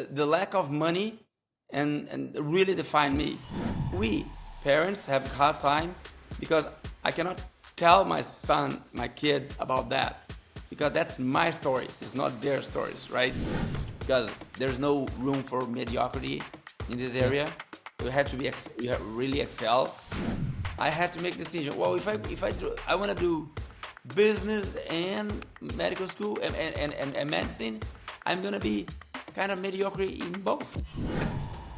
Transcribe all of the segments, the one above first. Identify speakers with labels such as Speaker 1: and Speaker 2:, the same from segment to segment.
Speaker 1: the lack of money and really defined me. We parents have a hard time because I cannot tell my son, my kids about that, because that's my story. It's not their stories, right? Because there's no room for mediocrity in this area. You have to be really excel. I had to make the decision. Well, if I want to do business and medical school and medicine, I'm gonna be kind of mediocre in both.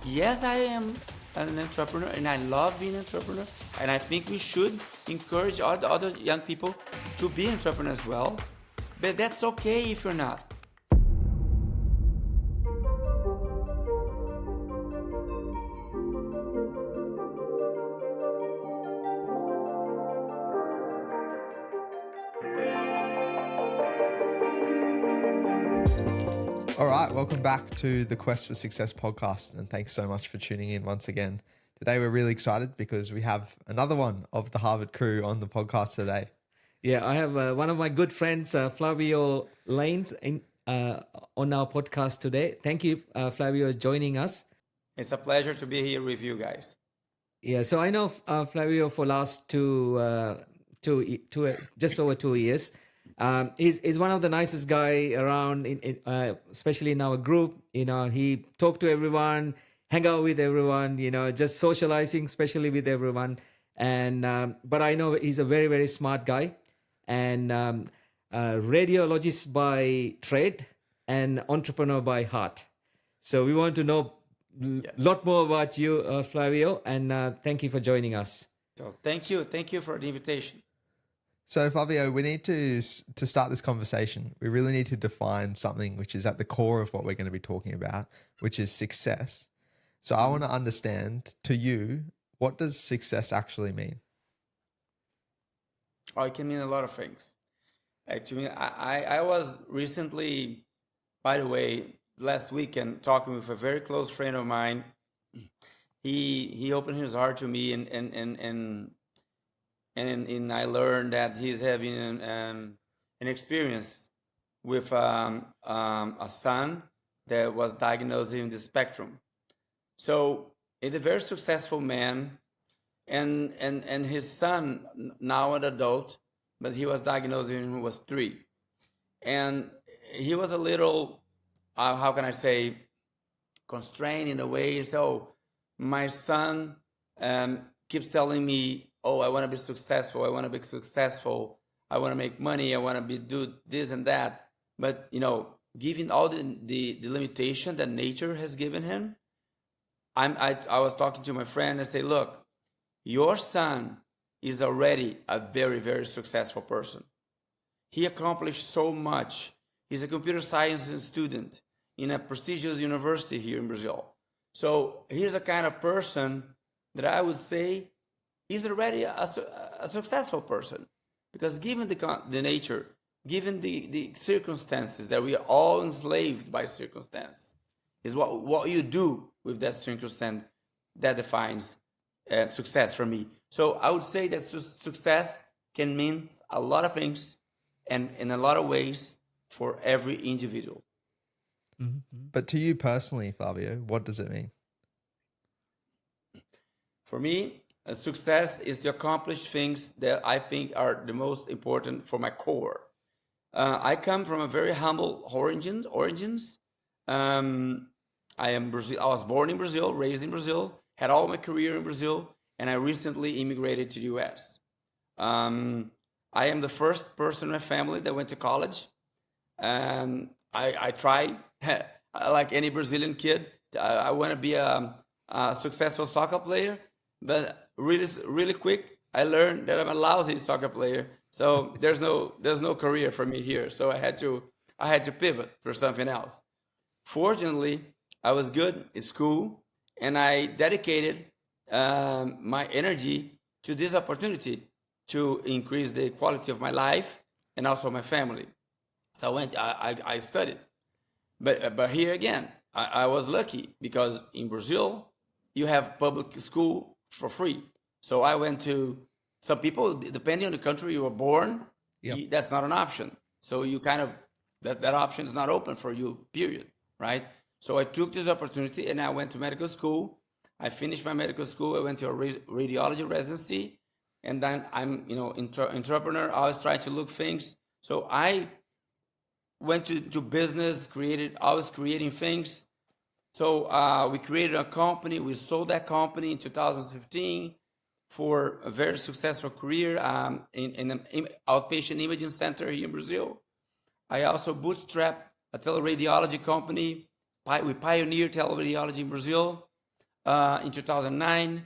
Speaker 1: Yes, I am an entrepreneur and I love being an entrepreneur, and I think we should encourage all the other young people to be entrepreneurs as well, but that's okay if you're not.
Speaker 2: All right, welcome back to the Quest for Success podcast, and thanks so much for tuning in once again. Today we're really excited because we have another one of the Harvard crew on the podcast today.
Speaker 3: Yeah, I have one of my good friends, Flavio Lanes, on our podcast today. Thank you, Flavio, joining us.
Speaker 1: It's a pleasure to be here with you guys.
Speaker 3: Yeah, so I know Flavio for last just over 2 years. He's one of the nicest guy around, especially in our group. He talk to everyone, hang out with everyone. Just socializing, especially with everyone. And but I know he's a very, very smart guy, and radiologist by trade and entrepreneur by heart. So we want to know a lot more about you, Flavio, and thank you for joining us.
Speaker 1: So thank you for the invitation.
Speaker 2: So Flavio, we need to start this conversation, we really need to define something which is at the core of what we're going to be talking about, which is success. So I want to understand, to you, what does success actually mean?
Speaker 1: Oh, it can mean a lot of things. Actually, I was recently, by the way, last weekend talking with a very close friend of mine. He opened his heart to me, and I learned that he's having an experience with a son that was diagnosed in the spectrum. So he's a very successful man, and his son, now an adult, but he was diagnosed when he was 3. And he was a little, how can I say, constrained in a way. So my son keeps telling me, oh, I want to be successful. I want to be successful. I want to make money. I want to do this and that. But, given all the limitation that nature has given him, I was talking to my friend and say, look, your son is already a very, very successful person. He accomplished so much. He's a computer science student in a prestigious university here in Brazil. So he's a kind of person that I would say is already a successful person, because given the nature, given the circumstances, that we are all enslaved by circumstance, is what you do with that circumstance that defines success for me. So I would say that success can mean a lot of things and in a lot of ways for every individual.
Speaker 2: Mm-hmm. But to you personally, Flavio, what does it mean?
Speaker 1: For me, success is to accomplish things that I think are the most important for my core. I come from a very humble origins. I was born in Brazil, raised in Brazil, had all my career in Brazil, and I recently immigrated to the US. I am the first person in my family that went to college. I tried, like any Brazilian kid, I want to be a successful soccer player, but really quick, I learned that I'm a lousy soccer player. So there's no career for me here. So I had to pivot for something else. Fortunately, I was good in school, and I dedicated my energy to this opportunity to increase the quality of my life and also my family. So I studied, but here again, I was lucky, because in Brazil you have public school for free. So I went to, some people, depending on the country you were born, that's not an option. So you kind of, that option is not open for you, period, right? So I took this opportunity and I went to medical school. I finished my medical school. I went to a radiology residency, and then I'm, entrepreneur. I always try to look things. So I went to business, always creating things. So we created a company. We sold that company in 2015 for a very successful career in an outpatient imaging center here in Brazil. I also bootstrapped a tele-radiology company. We pioneered tele-radiology in Brazil in 2009.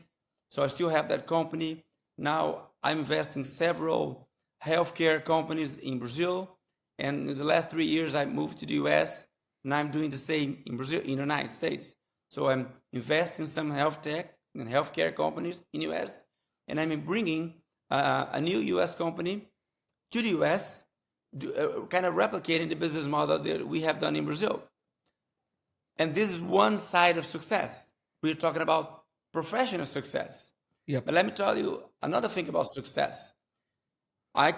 Speaker 1: So I still have that company. Now I invest in several healthcare companies in Brazil. And in the last 3 years, I moved to the US, and I'm doing the same in Brazil, in the United States. So I'm investing in some health tech and healthcare companies in the US, and I'm bringing a new US company to the US, kind of replicating the business model that we have done in Brazil. And this is one side of success. We're talking about professional success.
Speaker 3: Yep.
Speaker 1: But let me tell you another thing about success. My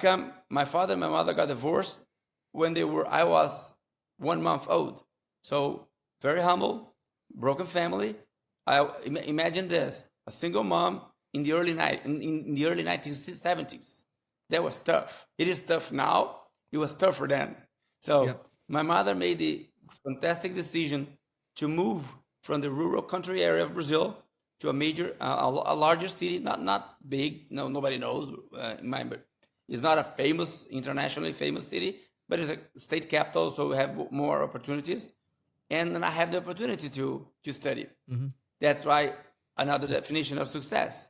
Speaker 1: father and my mother got divorced when I was 1 month old. So very humble, broken family. Imagine this: a single mom in the early 1970s. That was tough. It is tough now. It was tougher then. So
Speaker 3: Yep.
Speaker 1: my mother made the fantastic decision to move from the rural country area of Brazil to a major, a larger city. Not big. No, nobody knows. But it's not a internationally famous city, but it's a state capital, so we have more opportunities. And then I have the opportunity to study. That's why another definition of success.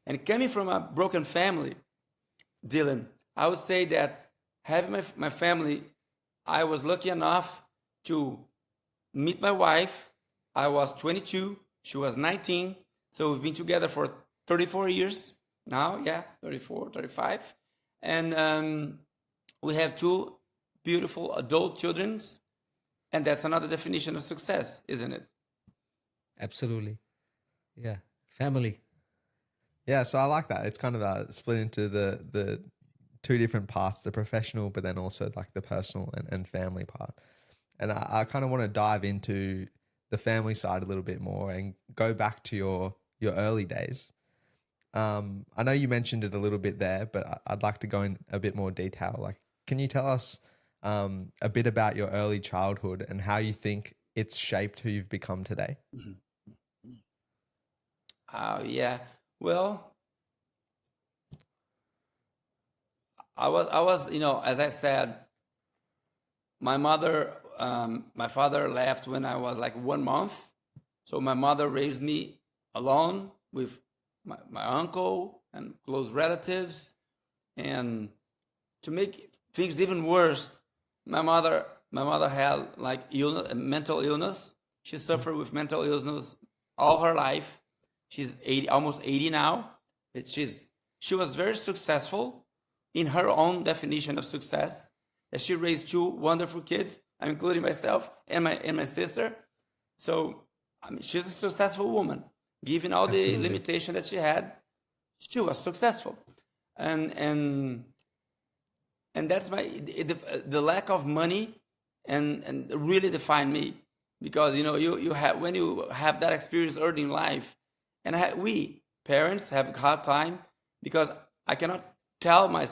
Speaker 1: And coming from a broken family, Dylan, I would say that having my family, I was lucky enough to meet my wife. I was 22, she was 19. So we've been together for 34 years now. Yeah, 34, 35. And we have two beautiful adult children. And that's another definition of success, isn't it?
Speaker 3: Absolutely. Yeah. Family.
Speaker 2: Yeah, so I like that. It's kind of split into the two different parts, the professional, but then also like the personal and family part. And I kind of want to dive into the family side a little bit more and go back to your early days. I know you mentioned it a little bit there, but I'd like to go in a bit more detail. Like, can you tell us a bit about your early childhood and how you think it's shaped who you've become today?
Speaker 1: Yeah. Well, I was, as I said, my father left when I was like 1 month. So my mother raised me alone with my uncle and close relatives. And to make things even worse, my mother had like mental illness. She suffered with mental illness all her life. She's 80, almost 80 now. She was very successful in her own definition of success. As she raised two wonderful kids, I'm including myself and my sister. So I mean, she's a successful woman. Given all the
Speaker 3: Absolutely.
Speaker 1: limitation that she had, she was successful. And that's the lack of money and really defined me, because you have, when you have that experience early in life, and we parents have a hard time, because I cannot tell my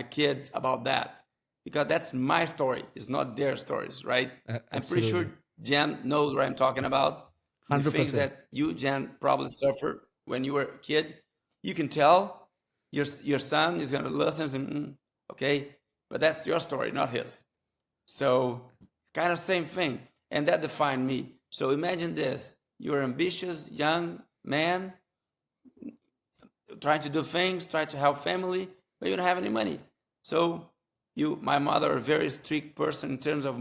Speaker 1: kids about that, because that's my story. It's not their stories, right? I'm pretty sure
Speaker 3: Absolutely.
Speaker 1: Jan knows what I'm talking about. The things
Speaker 3: 100%.
Speaker 1: that you, Jan, probably suffered when you were a kid. You can tell your son is going to listen and say, okay, but that's your story, not his. So kind of same thing. And that defined me. So imagine this: you're an ambitious young man trying to do things, trying to help family, but you don't have any money. So my mother, a very strict person in terms of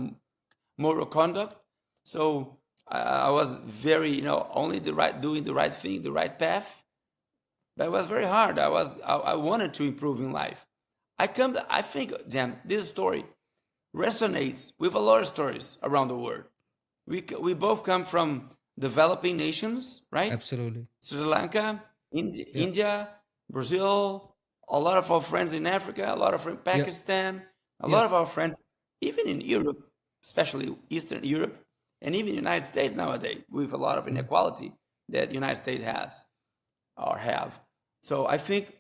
Speaker 1: moral conduct. So I was very, only doing the right thing, the right path. But it was very hard. I wanted to improve in life. I think, damn, this story resonates with a lot of stories around the world. We both come from developing nations, right?
Speaker 3: Absolutely.
Speaker 1: Sri Lanka, India, Brazil, a lot of our friends in Africa, a lot of friends in Pakistan, a lot of our friends, even in Europe, especially Eastern Europe, And even the United States nowadays, with a lot of inequality that the United States has or have. So I think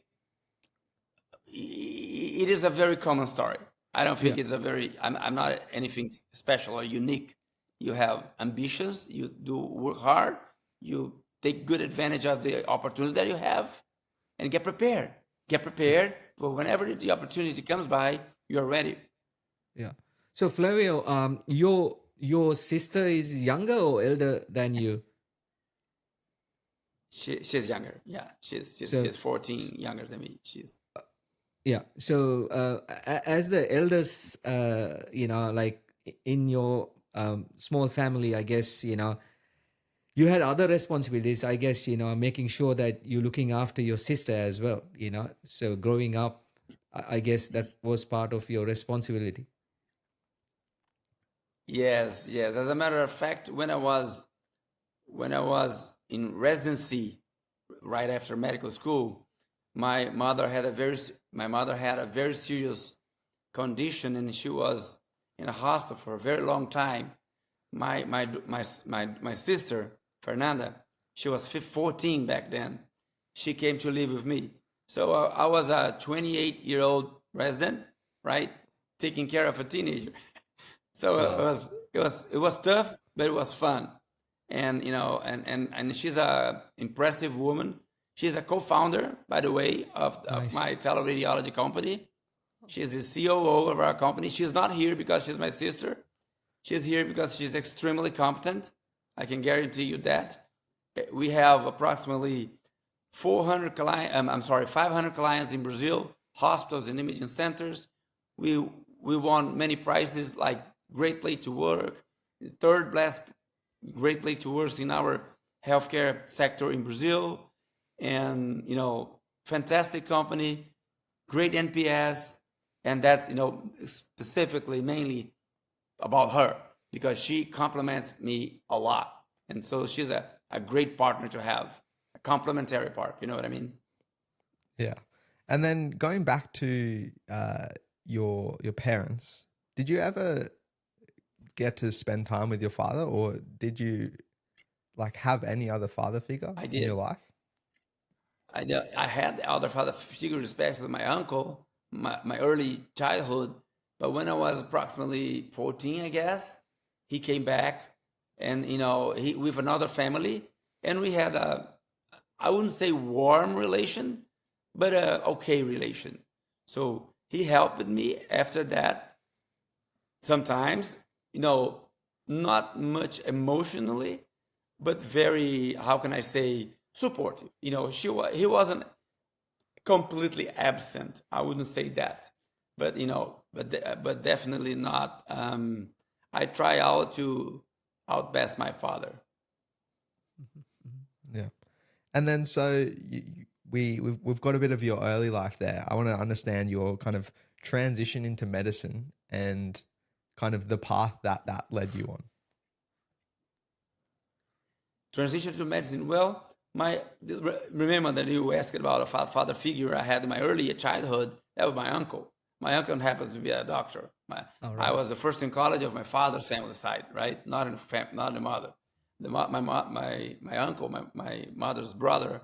Speaker 1: it is a very common story. I don't think
Speaker 3: Yeah.
Speaker 1: it's a very, I'm not anything special or unique. You have ambitions, you do work hard, you take good advantage of the opportunity that you have, and get prepared. Get prepared for whenever the opportunity comes by, you're ready.
Speaker 3: Yeah. So Flavio, your sister is younger or elder than you?
Speaker 1: She's younger. Yeah,
Speaker 3: So
Speaker 1: she's 14 younger than me. She's
Speaker 3: yeah. So as the eldest, like in your small family, I guess, you had other responsibilities, I guess, making sure that you're looking after your sister as well, So growing up, I guess that was part of your responsibility.
Speaker 1: yes, yes. As a matter of fact, when I was in residency, right after medical school, my mother had a very serious condition, and she was in a hospital for a very long time. My sister Fernanda, she was 14 back then. She came to live with me. So I was a 28-year-old resident, right, taking care of a teenager. So it was tough, but it was fun. And and she's a impressive woman. She's a co-founder, by the way, of
Speaker 3: Nice.
Speaker 1: my tele-radiology company. She's the COO of our company. She's not here because she's my sister. She's here because she's extremely competent. I can guarantee you that. We have approximately 500 clients in Brazil, hospitals and imaging centers. We won many prizes like Great Place to Work, third best Great Place to Work in our healthcare sector in Brazil, and fantastic company, great NPS, and that specifically mainly about her because she compliments me a lot, and so she's a great partner to have, a complementary part. You know what I mean?
Speaker 2: Yeah. And then going back to your parents, did you ever get to spend time with your father, or did you like have any other father figure
Speaker 1: I
Speaker 2: in your
Speaker 1: did.
Speaker 2: life?
Speaker 1: I had the other father figure, especially my uncle, my early childhood. But when I was approximately 14, I guess, he came back, and he with another family, and we had I wouldn't say warm relation, but a okay relation. So he helped with me after that. Sometimes, not much emotionally, but very, how can I say, supportive. He wasn't completely absent. I wouldn't say that, but but definitely not. I try out to outbest my father.
Speaker 2: Yeah. And then so we've got a bit of your early life there. I want to understand your kind of transition into medicine and kind of the path that led you on.
Speaker 1: Transition to medicine. Well, remember that you asked about a father figure I had in my early childhood. That was my uncle. My uncle happened to be a doctor.
Speaker 3: All
Speaker 1: I
Speaker 3: right.
Speaker 1: was the first in college of my father's family side, right? Not the mother. My uncle, my mother's brother,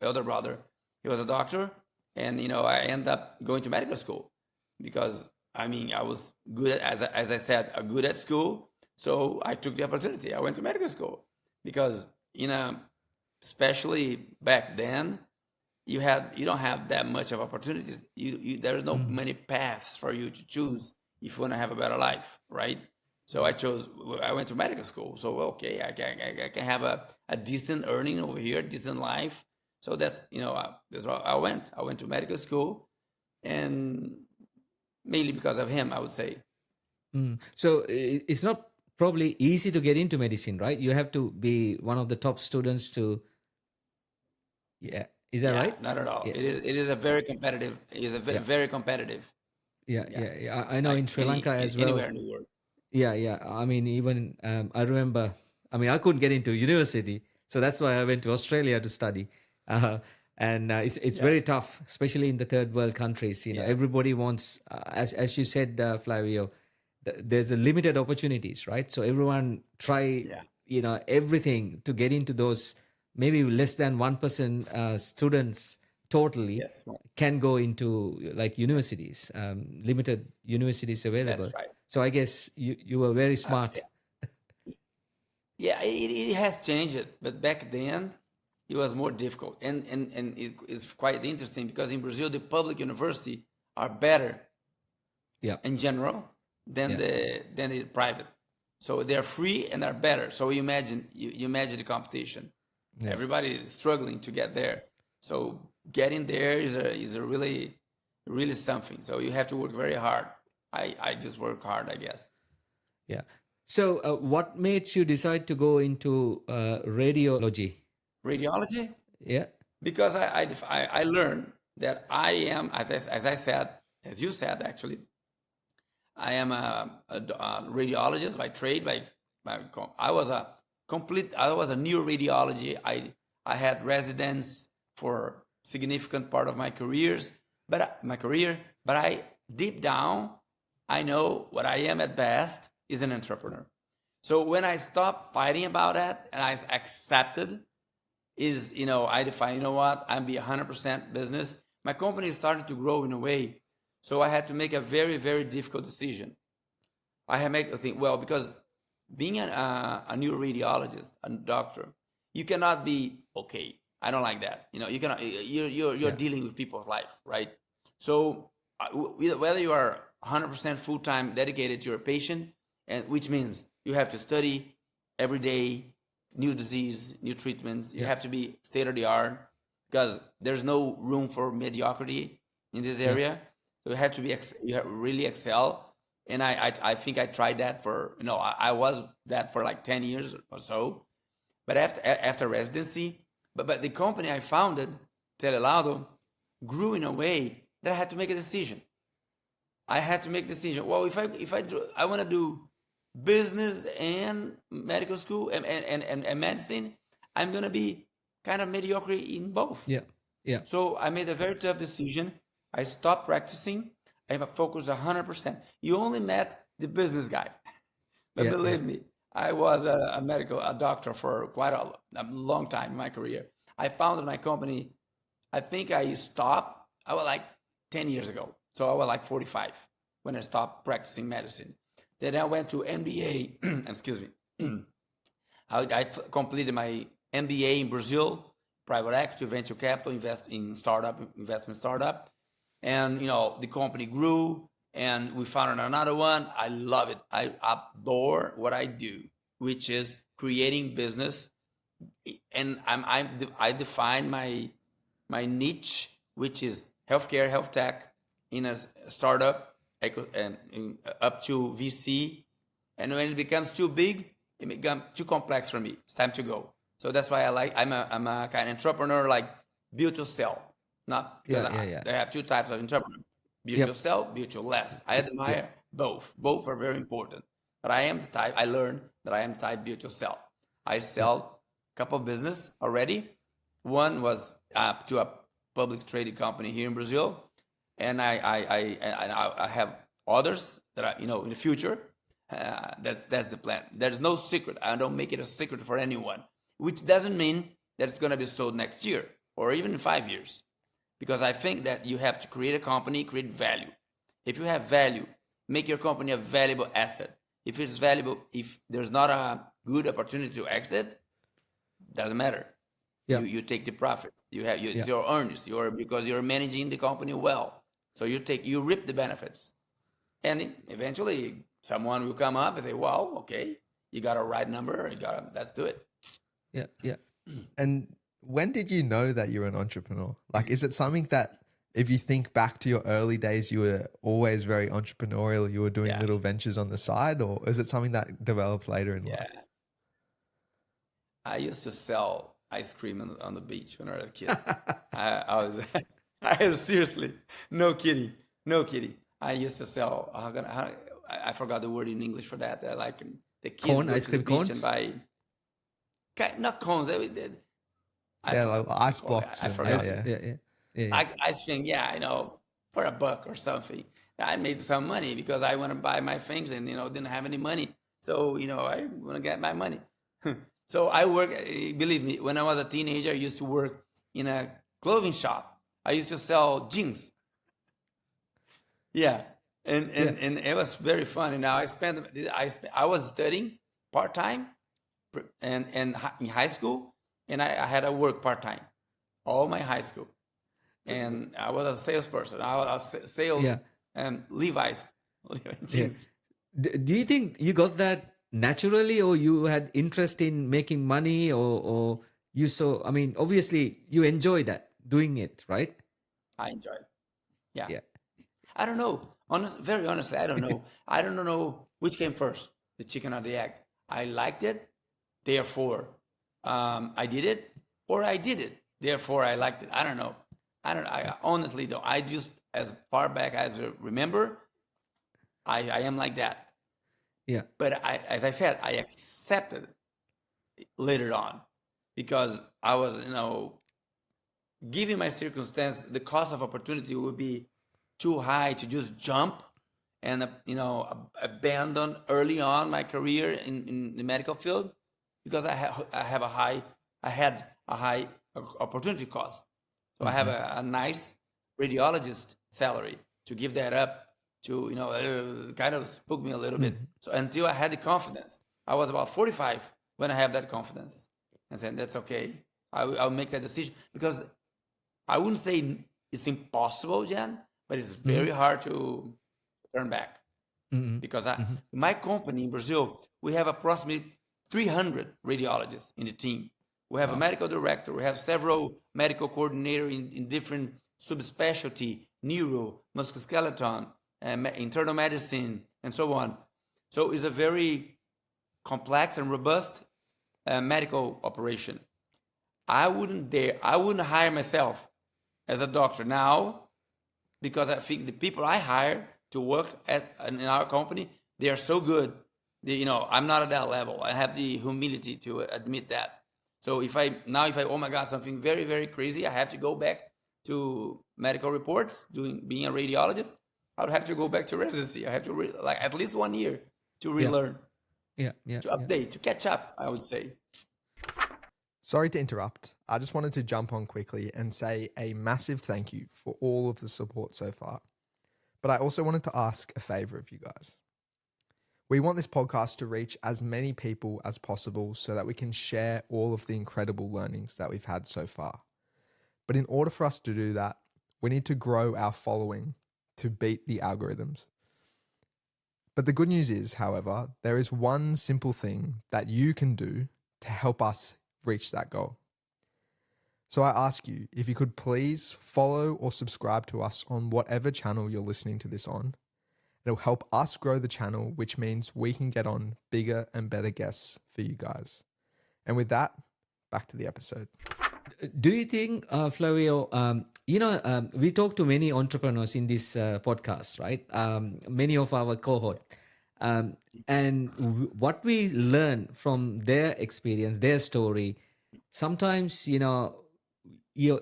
Speaker 1: elder brother, he was a doctor, and I ended up going to medical school because I was good as I said, good at school. So I took the opportunity. I went to medical school because especially back then, you don't have that much of opportunities. There's no
Speaker 3: Mm.
Speaker 1: many paths for you to choose if you want to have a better life, right? So I went to medical school. So okay, I can have a decent earning over here, decent life. So that's why I went. I went to medical school, and mainly because of him, I would say.
Speaker 3: Mm. So it's not probably easy to get into medicine, right? You have to be one of the top students to, yeah. Is that
Speaker 1: Yeah,
Speaker 3: right?
Speaker 1: not at all.
Speaker 3: Yeah.
Speaker 1: It is a very competitive. It is a
Speaker 3: Yeah.
Speaker 1: very competitive.
Speaker 3: Yeah.
Speaker 1: Yeah,
Speaker 3: Yeah. Yeah. I know
Speaker 1: like
Speaker 3: in Sri Lanka as well.
Speaker 1: anywhere in the world.
Speaker 3: Yeah. Yeah. I mean, even I remember, I mean, I couldn't get into university. So that's why I went to Australia to study. Uh, and it's
Speaker 1: Yeah.
Speaker 3: very tough, especially in the third world countries.
Speaker 1: Yes.
Speaker 3: Everybody wants, as you said, Flavio, there's a limited opportunities, right? So everyone try,
Speaker 1: Yeah.
Speaker 3: everything to get into those. Maybe less than 1% students totally
Speaker 1: Yes. Well,
Speaker 3: can go into like universities, limited universities available.
Speaker 1: that's right.
Speaker 3: So I guess you were very smart.
Speaker 1: Yeah, it has changed, but back then it was more difficult, and it's quite interesting because in Brazil the public university are better
Speaker 3: Yeah,
Speaker 1: in general than
Speaker 3: yeah,
Speaker 1: the private, so they're free and are better. So you imagine the competition.
Speaker 2: Yeah.
Speaker 1: Everybody is struggling to get there, so getting there is a really something. So you have to work very hard. I just work hard, I guess.
Speaker 3: yeah. So what made you decide to go into radiology?
Speaker 1: Radiology.
Speaker 3: Yeah,
Speaker 1: Because I learned that I am, as I said, as you said, actually, I am a radiologist by trade. I was I was a neuroradiology. I had residence for significant part of my career, but I deep down, I know what I am at best is an entrepreneur. So when I stopped fighting about that and I accepted is, I define, what, I'm be 100% business. My company started to grow in a way. So I had to make a very, very difficult decision. I had to make a thing, well, because being a neuroradiologist, a doctor, you cannot be, okay, I don't like that. You cannot, you're
Speaker 3: yeah,
Speaker 1: dealing with people's life, right? So whether you are 100% full-time dedicated to your patient, and which means you have to study every day, new disease, new treatments. You
Speaker 3: yeah,
Speaker 1: have to be state of the art because there's no room for mediocrity in this
Speaker 3: yeah,
Speaker 1: area. So you have to be you have to really excel. And I think I tried that for I was that for like 10 years or so. But after residency, but the company I founded, tele-radiology, grew in a way that I had to make a decision. I had to make a decision. Well, I want to do business and medical school and medicine, I'm gonna be kind of mediocre in both.
Speaker 3: yeah, yeah,
Speaker 1: So I made a very tough decision. I stopped practicing. I focused 100%. You only met the business guy, but
Speaker 3: yeah, yeah,
Speaker 1: believe me, I was a doctor for quite a long time in my career. I founded my company. I think I stopped. I was like 10 years ago. So I was like 45 when I stopped practicing medicine. Then I went to MBA. Excuse me. I completed my MBA in Brazil, private equity, venture capital, investment startup, and the company grew, and we founded another one. I love it. I adore what I do, which is creating business, and I define my niche, which is healthcare, health tech, in a startup, and up to VC. And when it becomes too big, it becomes too complex for me. It's time to go. So that's why I'm a kind of entrepreneur, like build to sell. Not because
Speaker 3: yeah, yeah, yeah.
Speaker 1: I have two types of entrepreneur: build to
Speaker 3: Yep,
Speaker 1: sell, build to last. I
Speaker 3: yep,
Speaker 1: admire both. Both are very important. But I am the type. I learned that I am the type build to sell. I
Speaker 3: yep,
Speaker 1: sell a couple of business already. One was to a public traded company here in Brazil, and I have others that are in the future. That's the plan. There's no secret. I don't make it a secret for anyone, which doesn't mean that it's going to be sold next year or even in 5 years, because I think that you have to create a company, create value. If you have value, make your company a valuable asset. If it's valuable, if there's not a good opportunity to exit, doesn't matter. You
Speaker 3: yep,
Speaker 1: you take the profit. You have
Speaker 3: yep,
Speaker 1: your earnings. Because you're managing the company well. So you reap the benefits, and eventually someone will come up and say, "Well, okay, you got a right number. Let's do it."
Speaker 3: yeah, yeah.
Speaker 2: And when did you know that you were an entrepreneur? Like, is it something that if you think back to your early days, you were always very entrepreneurial, you were doing
Speaker 1: Yeah,
Speaker 2: little ventures on the side, or is it something that developed later in
Speaker 1: yeah.
Speaker 2: life?
Speaker 1: I used to sell ice cream on the beach when I was a kid. I was, I was seriously, no kidding, no kidding. I used to sell. I forgot the word in English for that. Like the kids
Speaker 3: Cone,
Speaker 1: go
Speaker 3: ice
Speaker 1: to the
Speaker 3: cream
Speaker 1: beach and
Speaker 3: cones.
Speaker 1: buy, not cones. I
Speaker 2: Yeah,
Speaker 1: forgot
Speaker 2: like
Speaker 1: what they
Speaker 2: ice
Speaker 1: call it.
Speaker 2: blocks
Speaker 1: I
Speaker 2: and
Speaker 1: forgot.
Speaker 3: Ice, yeah, yeah, yeah, yeah.
Speaker 1: I think, yeah, for a buck or something. I made some money because I want to buy my things and, didn't have any money. So, I want to get my money. So I work, believe me, when I was a teenager, I used to work in a clothing shop. I used to sell jeans. Yeah. And,
Speaker 3: Yeah.
Speaker 1: and, and it was very fun. And now I was studying part-time and in high school, and I had to work part-time all my high school. And I was a salesperson. I was a sales
Speaker 3: Yeah.
Speaker 1: Levi's
Speaker 3: Yeah.
Speaker 1: jeans.
Speaker 3: Do you think you got that naturally, or you had interest in making money, or you saw? I mean, obviously you enjoy that doing it, right?
Speaker 1: I enjoyed. Yeah.
Speaker 3: Yeah.
Speaker 1: I don't know. Very honestly, I don't know. I don't know which came first, the chicken or the egg. I liked it, therefore I did it, or I did it, therefore I liked it. I don't know. I honestly don't. I just, as far back as I remember, I am like that.
Speaker 3: Yeah.
Speaker 1: But as I said, I accepted it later on because I was, given my circumstance, the cost of opportunity would be too high to just jump and abandon early on my career in the medical field because I had a high opportunity cost. So I have a nice radiologist salary to give that up to kind of spooked me a little bit. So until I had the confidence, I was about 45 when I have that confidence, and then that's okay. I'll make that decision because I wouldn't say it's impossible, Jan, but it's very hard to turn back because my company in Brazil, we have approximately 300 radiologists in the team. We have a medical director. We have several medical coordinators in different subspecialty, neuro, musculoskeleton, internal medicine, and so on. So it's a very complex and robust medical operation. I wouldn't hire myself as a doctor now because I think the people I hire to work in our company, they are so good. I'm not at that level. I have the humility to admit that. So if I oh my God, something very, very crazy, I have to go back to medical reports, being a radiologist. I would have to go back to residency. I have to at least 1 year to
Speaker 3: Yeah.
Speaker 1: relearn,
Speaker 3: Yeah. Yeah.
Speaker 1: to update, to catch up, I would say.
Speaker 2: Sorry to interrupt. I just wanted to jump on quickly and say a massive thank you for all of the support so far. But I also wanted to ask a favor of you guys. We want this podcast to reach as many people as possible so that we can share all of the incredible learnings that we've had so far. But in order for us to do that, we need to grow our following to beat the algorithms. But the good news is, however, there is one simple thing that you can do to help us reach that goal. So I ask you if you could please follow or subscribe to us on whatever channel you're listening to this on. It'll help us grow the channel, which means we can get on bigger and better guests for you guys. And with that, back to the episode.
Speaker 3: Do you think, Flavio, we talk to many entrepreneurs in this podcast, right? Many of our cohort. And what we learn from their experience, their story, sometimes,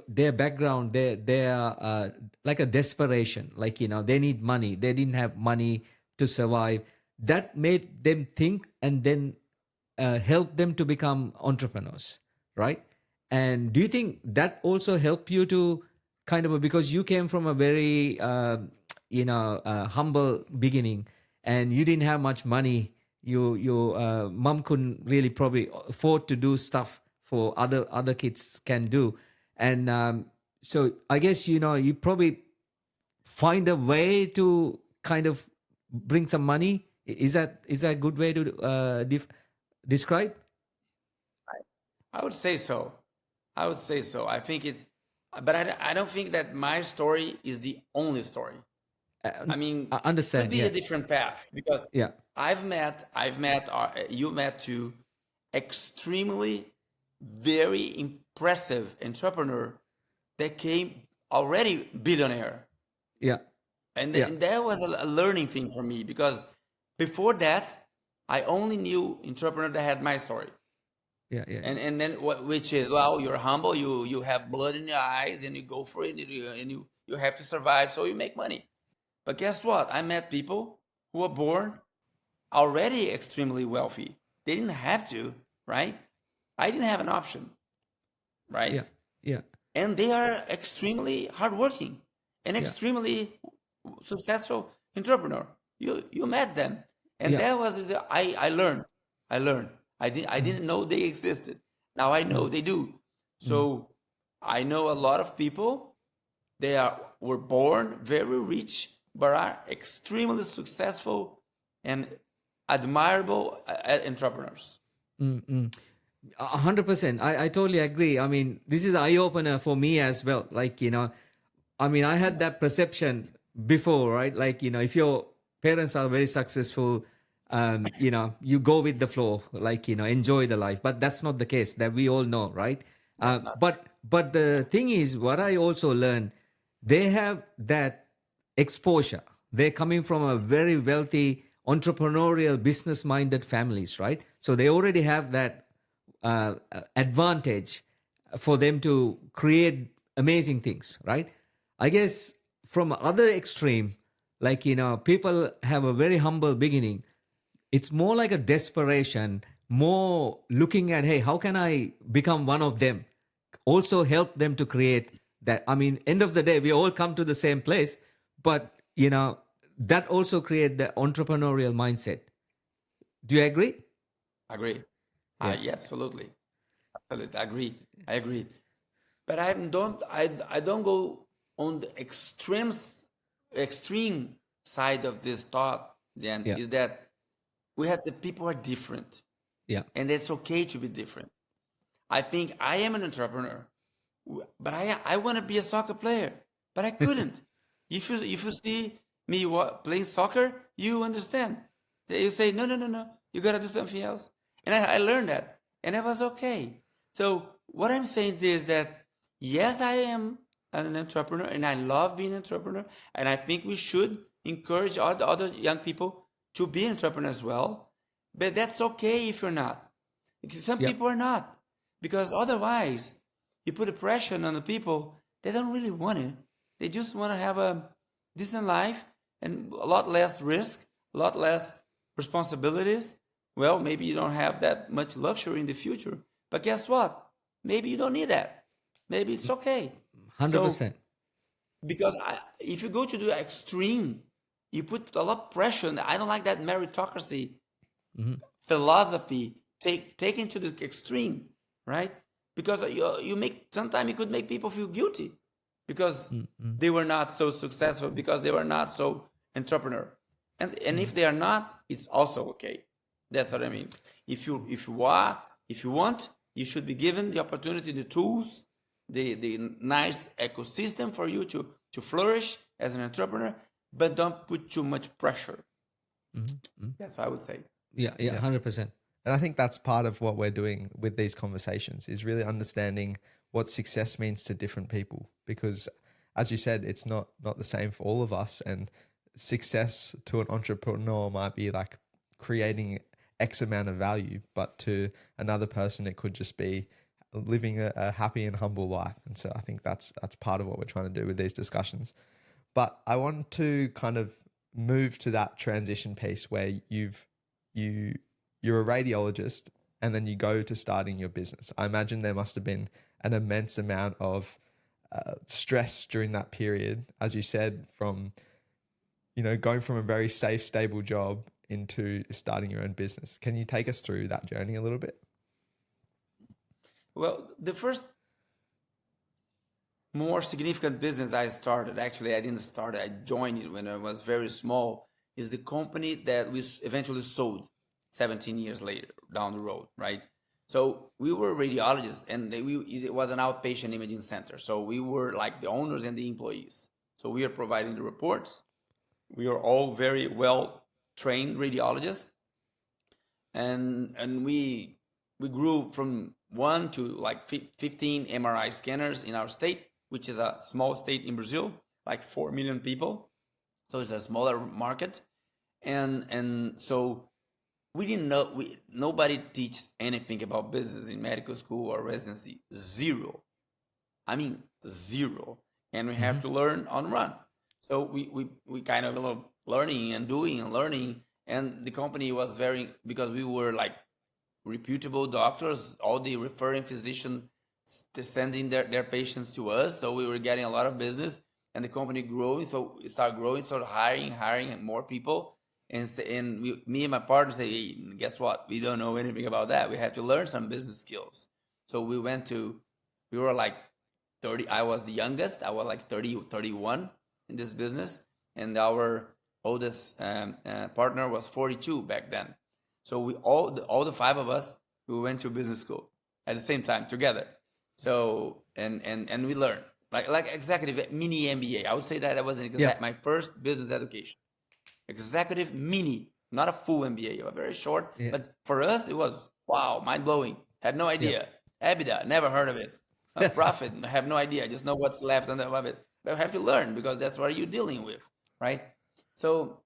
Speaker 3: their background, they are like a desperation, like, they need money. They didn't have money to survive. That made them think and then help them to become entrepreneurs, right? And do you think that also helped you to kind of, because you came from a very, humble beginning and you didn't have much money. Your mom couldn't really probably afford to do stuff for other kids can do. And so I guess, you probably find a way to kind of bring some money. Is that a good way to describe?
Speaker 1: I would say so. I think but I don't think that my story is the only story. I mean,
Speaker 3: I understand.
Speaker 1: could be
Speaker 3: Yeah.
Speaker 1: a different path because
Speaker 3: Yeah.
Speaker 1: you met two extremely very impressive entrepreneur that came already billionaire.
Speaker 3: Yeah.
Speaker 1: And,
Speaker 3: Yeah.
Speaker 1: and that was a learning thing for me because before that, I only knew entrepreneur that had my story.
Speaker 3: Yeah. Yeah.
Speaker 1: And then which is, well, you're humble, you have blood in your eyes and you go for it and you have to survive, so you make money. But guess what? I met people who were born already extremely wealthy. They didn't have to, right? I didn't have an option, right?
Speaker 3: Yeah. Yeah.
Speaker 1: And they are extremely hardworking and
Speaker 3: Yeah.
Speaker 1: extremely successful entrepreneur. You met them, and
Speaker 3: Yeah.
Speaker 1: that was I learned. I learned. I didn't know they existed. Now I know they do. So I know a lot of people. They were born very rich, but are extremely successful and admirable entrepreneurs.
Speaker 3: 100%. I totally agree. I mean, this is eye opener for me as well. Like, I mean, I had that perception before, right? Like, if your parents are very successful, you go with the flow, like, enjoy the life. But that's not the case, that we all know, right?
Speaker 1: That's not
Speaker 3: But the thing is, what I also learned, they have that exposure. They're coming from a very wealthy, entrepreneurial, business-minded families, right? So they already have that advantage for them to create amazing things, right? I guess from other extreme, like, people have a very humble beginning. It's more like a desperation, more looking at, hey, how can I become one of them? Also help them to create that. I mean, end of the day, we all come to the same place, but, that also create the entrepreneurial mindset. Do you agree?
Speaker 1: agree.
Speaker 3: Yeah.
Speaker 1: Yeah, absolutely. Absolutely. I agree. I agree. But I don't go on the extreme side of this thought. Then
Speaker 3: Yeah.
Speaker 1: is that we have the people are different,
Speaker 3: Yeah.
Speaker 1: and it's okay to be different. I think I am an entrepreneur, but I want to be a soccer player, but I couldn't. If you see me playing soccer, you understand. You say no, no, no, no. You gotta do something else, and I learned that, and it was okay. So what I'm saying is that yes, I am an entrepreneur, and I love being an entrepreneur, and I think we should encourage all the other young people to be entrepreneurs as well. But that's okay if you're not. Because some
Speaker 3: Yeah.
Speaker 1: people are not, because otherwise you put a pressure on the people. They don't really want it. They just want to have a decent life and a lot less risk, a lot less responsibilities. Well, maybe you don't have that much luxury in the future, but guess what? Maybe you don't need that. Maybe it's okay. So
Speaker 3: 100%.
Speaker 1: because if you go to the extreme, you put a lot of pressure. I don't like that meritocracy philosophy taken to the extreme, right? Because you make sometimes you could make people feel guilty because they were not so successful, because they were not so entrepreneur, and if they are not, it's also okay. That's what I mean. If you want, you should be given the opportunity, the tools, the nice ecosystem for you to flourish as an entrepreneur, but don't put too much pressure. That's what I would say.
Speaker 3: Yeah. Yeah. 100%.
Speaker 2: And I think that's part of what we're doing with these conversations is really understanding what success means to different people. Because as you said, it's not the same for all of us. And success to an entrepreneur might be like creating X amount of value, but to another person, it could just be living a happy and humble life. And so I think that's part of what we're trying to do with these discussions. But I want to kind of move to that transition piece where you're a radiologist and then you go to starting your business. I imagine there must have been an immense amount of stress during that period, as you said, from going from a very safe, stable job into starting your own business. Can you take us through that journey a little bit?
Speaker 1: Well, the first more significant business I started, actually, I didn't start it, I joined it when I was very small, is the company that we eventually sold 17 years later down the road, right? So we were radiologists, and it was an outpatient imaging center. So we were like the owners and the employees. So we are providing the reports. We are all very well trained radiologists, and we grew from 1 to like 15 MRI scanners in our state, which is a small state in Brazil, like 4 million people. So it's a smaller market, and so we didn't know. Nobody teaches anything about business in medical school or residency. Zero. I mean zero, and we have to learn on run. So we kind of learning and doing and learning, and the company was very, because we were like reputable doctors, all the referring physicians sending their patients to us, so we were getting a lot of business, and the company growing, so we started growing, started hiring more people, and me and my partner say, hey, guess what, we don't know anything about that, we have to learn some business skills. So we were like 30. I was the youngest. I was like 30, 31 in this business, and our oldest partner was 42 back then. So we all the five of us, we went to business school at the same time together. So and we learned like executive mini MBA. I would say that was
Speaker 3: Yeah.
Speaker 1: my first business education. Executive mini, not a full MBA, a very short.
Speaker 3: Yeah.
Speaker 1: But for us, it was wow, mind blowing. Had no
Speaker 3: Yeah.
Speaker 1: idea. EBITDA, never heard of it. Profit, I have no idea. I just know what's left on the above it. But I have to learn because that's what you're dealing with, right? So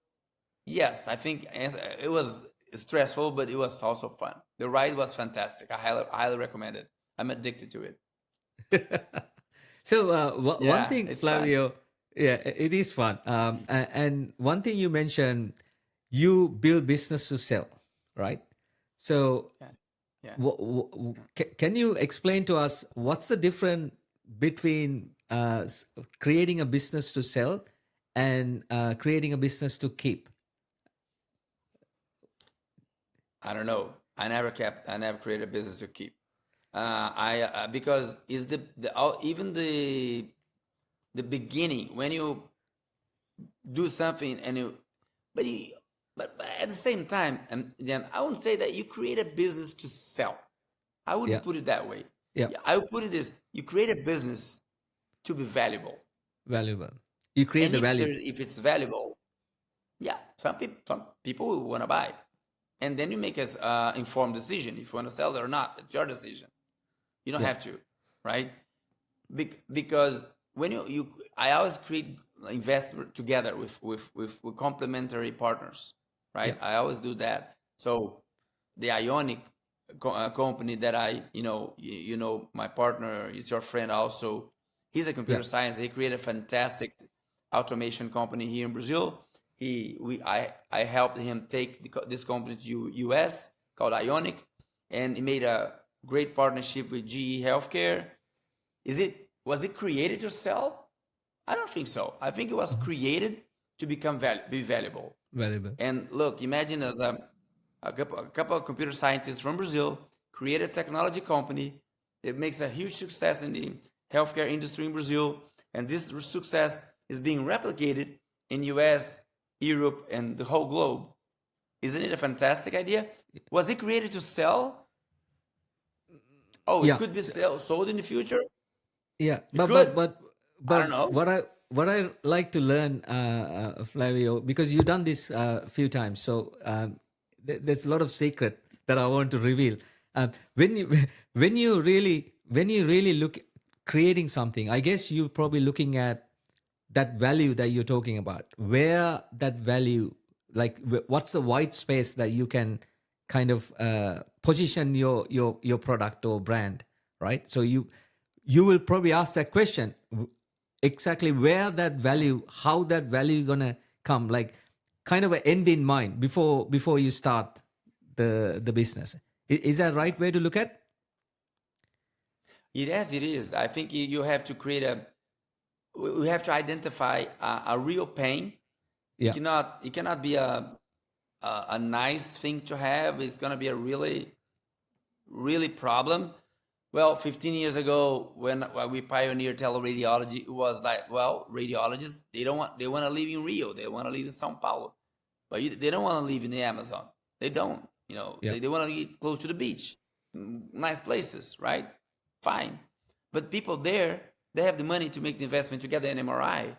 Speaker 1: yes, I think it was stressful, but it was also fun. The ride was fantastic. I highly recommend it. I'm addicted to it.
Speaker 3: So one
Speaker 1: Yeah,
Speaker 3: thing,
Speaker 1: it's fun.
Speaker 3: Flavio, yeah, it is fun. And one thing you mentioned, you build business to sell, right? So
Speaker 1: Yeah, yeah.
Speaker 3: can you explain to us what's the difference between creating a business to sell and creating a business to keep?
Speaker 1: I don't know. I never created a business to keep. I Because is even the beginning when you do something and but you, but at the same time, and then I wouldn't say that you create a business to sell. I
Speaker 3: Yeah,
Speaker 1: wouldn't put it that way.
Speaker 3: yeah,
Speaker 1: Yeah, I would put it as you create a business to be valuable,
Speaker 3: valuable. You create
Speaker 1: and
Speaker 3: the value.
Speaker 1: if it's valuable, yeah, some people will want to buy, and then you make an informed decision if you want to sell it or not. It's your decision. You don't
Speaker 3: Yeah,
Speaker 1: have to, right? Because when I always invest together with complementary partners,
Speaker 3: yeah,
Speaker 1: right? I always do that. So the Ionic company that my partner is your friend also. He's a
Speaker 3: yeah,
Speaker 1: computer science. He created a fantastic automation company here in Brazil. I helped him take this company to US called Ionic, and he made a great partnership with GE Healthcare. Was it created to sell? I don't think so. I think it was
Speaker 3: mhm,
Speaker 1: created to be valuable.
Speaker 3: valuable.
Speaker 1: And look, imagine as a couple of computer scientists from Brazil create a technology company. It makes a huge success in the healthcare industry in Brazil, and this success is being replicated in US, Europe, and the whole globe. Isn't it a fantastic idea? Was it created to sell? Oh, it
Speaker 3: Yeah,
Speaker 1: could be sold in the future.
Speaker 3: yeah,
Speaker 1: It could. I don't
Speaker 3: but
Speaker 1: know.
Speaker 3: what I like to learn, Flavio, because you've done this a few times, so there's a lot of secret that I want to reveal. When you when you really look creating something, I guess you're probably looking at that value that you're talking about. Where that value, like what's the white space that you can kind of position your product or brand, right? So you will probably ask that question, exactly where that value, how that value gonna come, like kind of an end in mind before you start the business. Is that right way to look at?
Speaker 1: Yes, it is. I think you have to create we have to identify a real pain.
Speaker 3: Yeah,
Speaker 1: It cannot be a nice thing to have. It's gonna be a really problem. Well, 15 years ago, when we pioneered tele-radiology, it was like, well, radiologists they want to live in Rio, they want to live in São Paulo, but they don't want to live in the Amazon. They don't,
Speaker 3: yeah,
Speaker 1: they want to get close to the beach, nice places, right? Fine, but people there, they have the money to make the investment to get an MRI,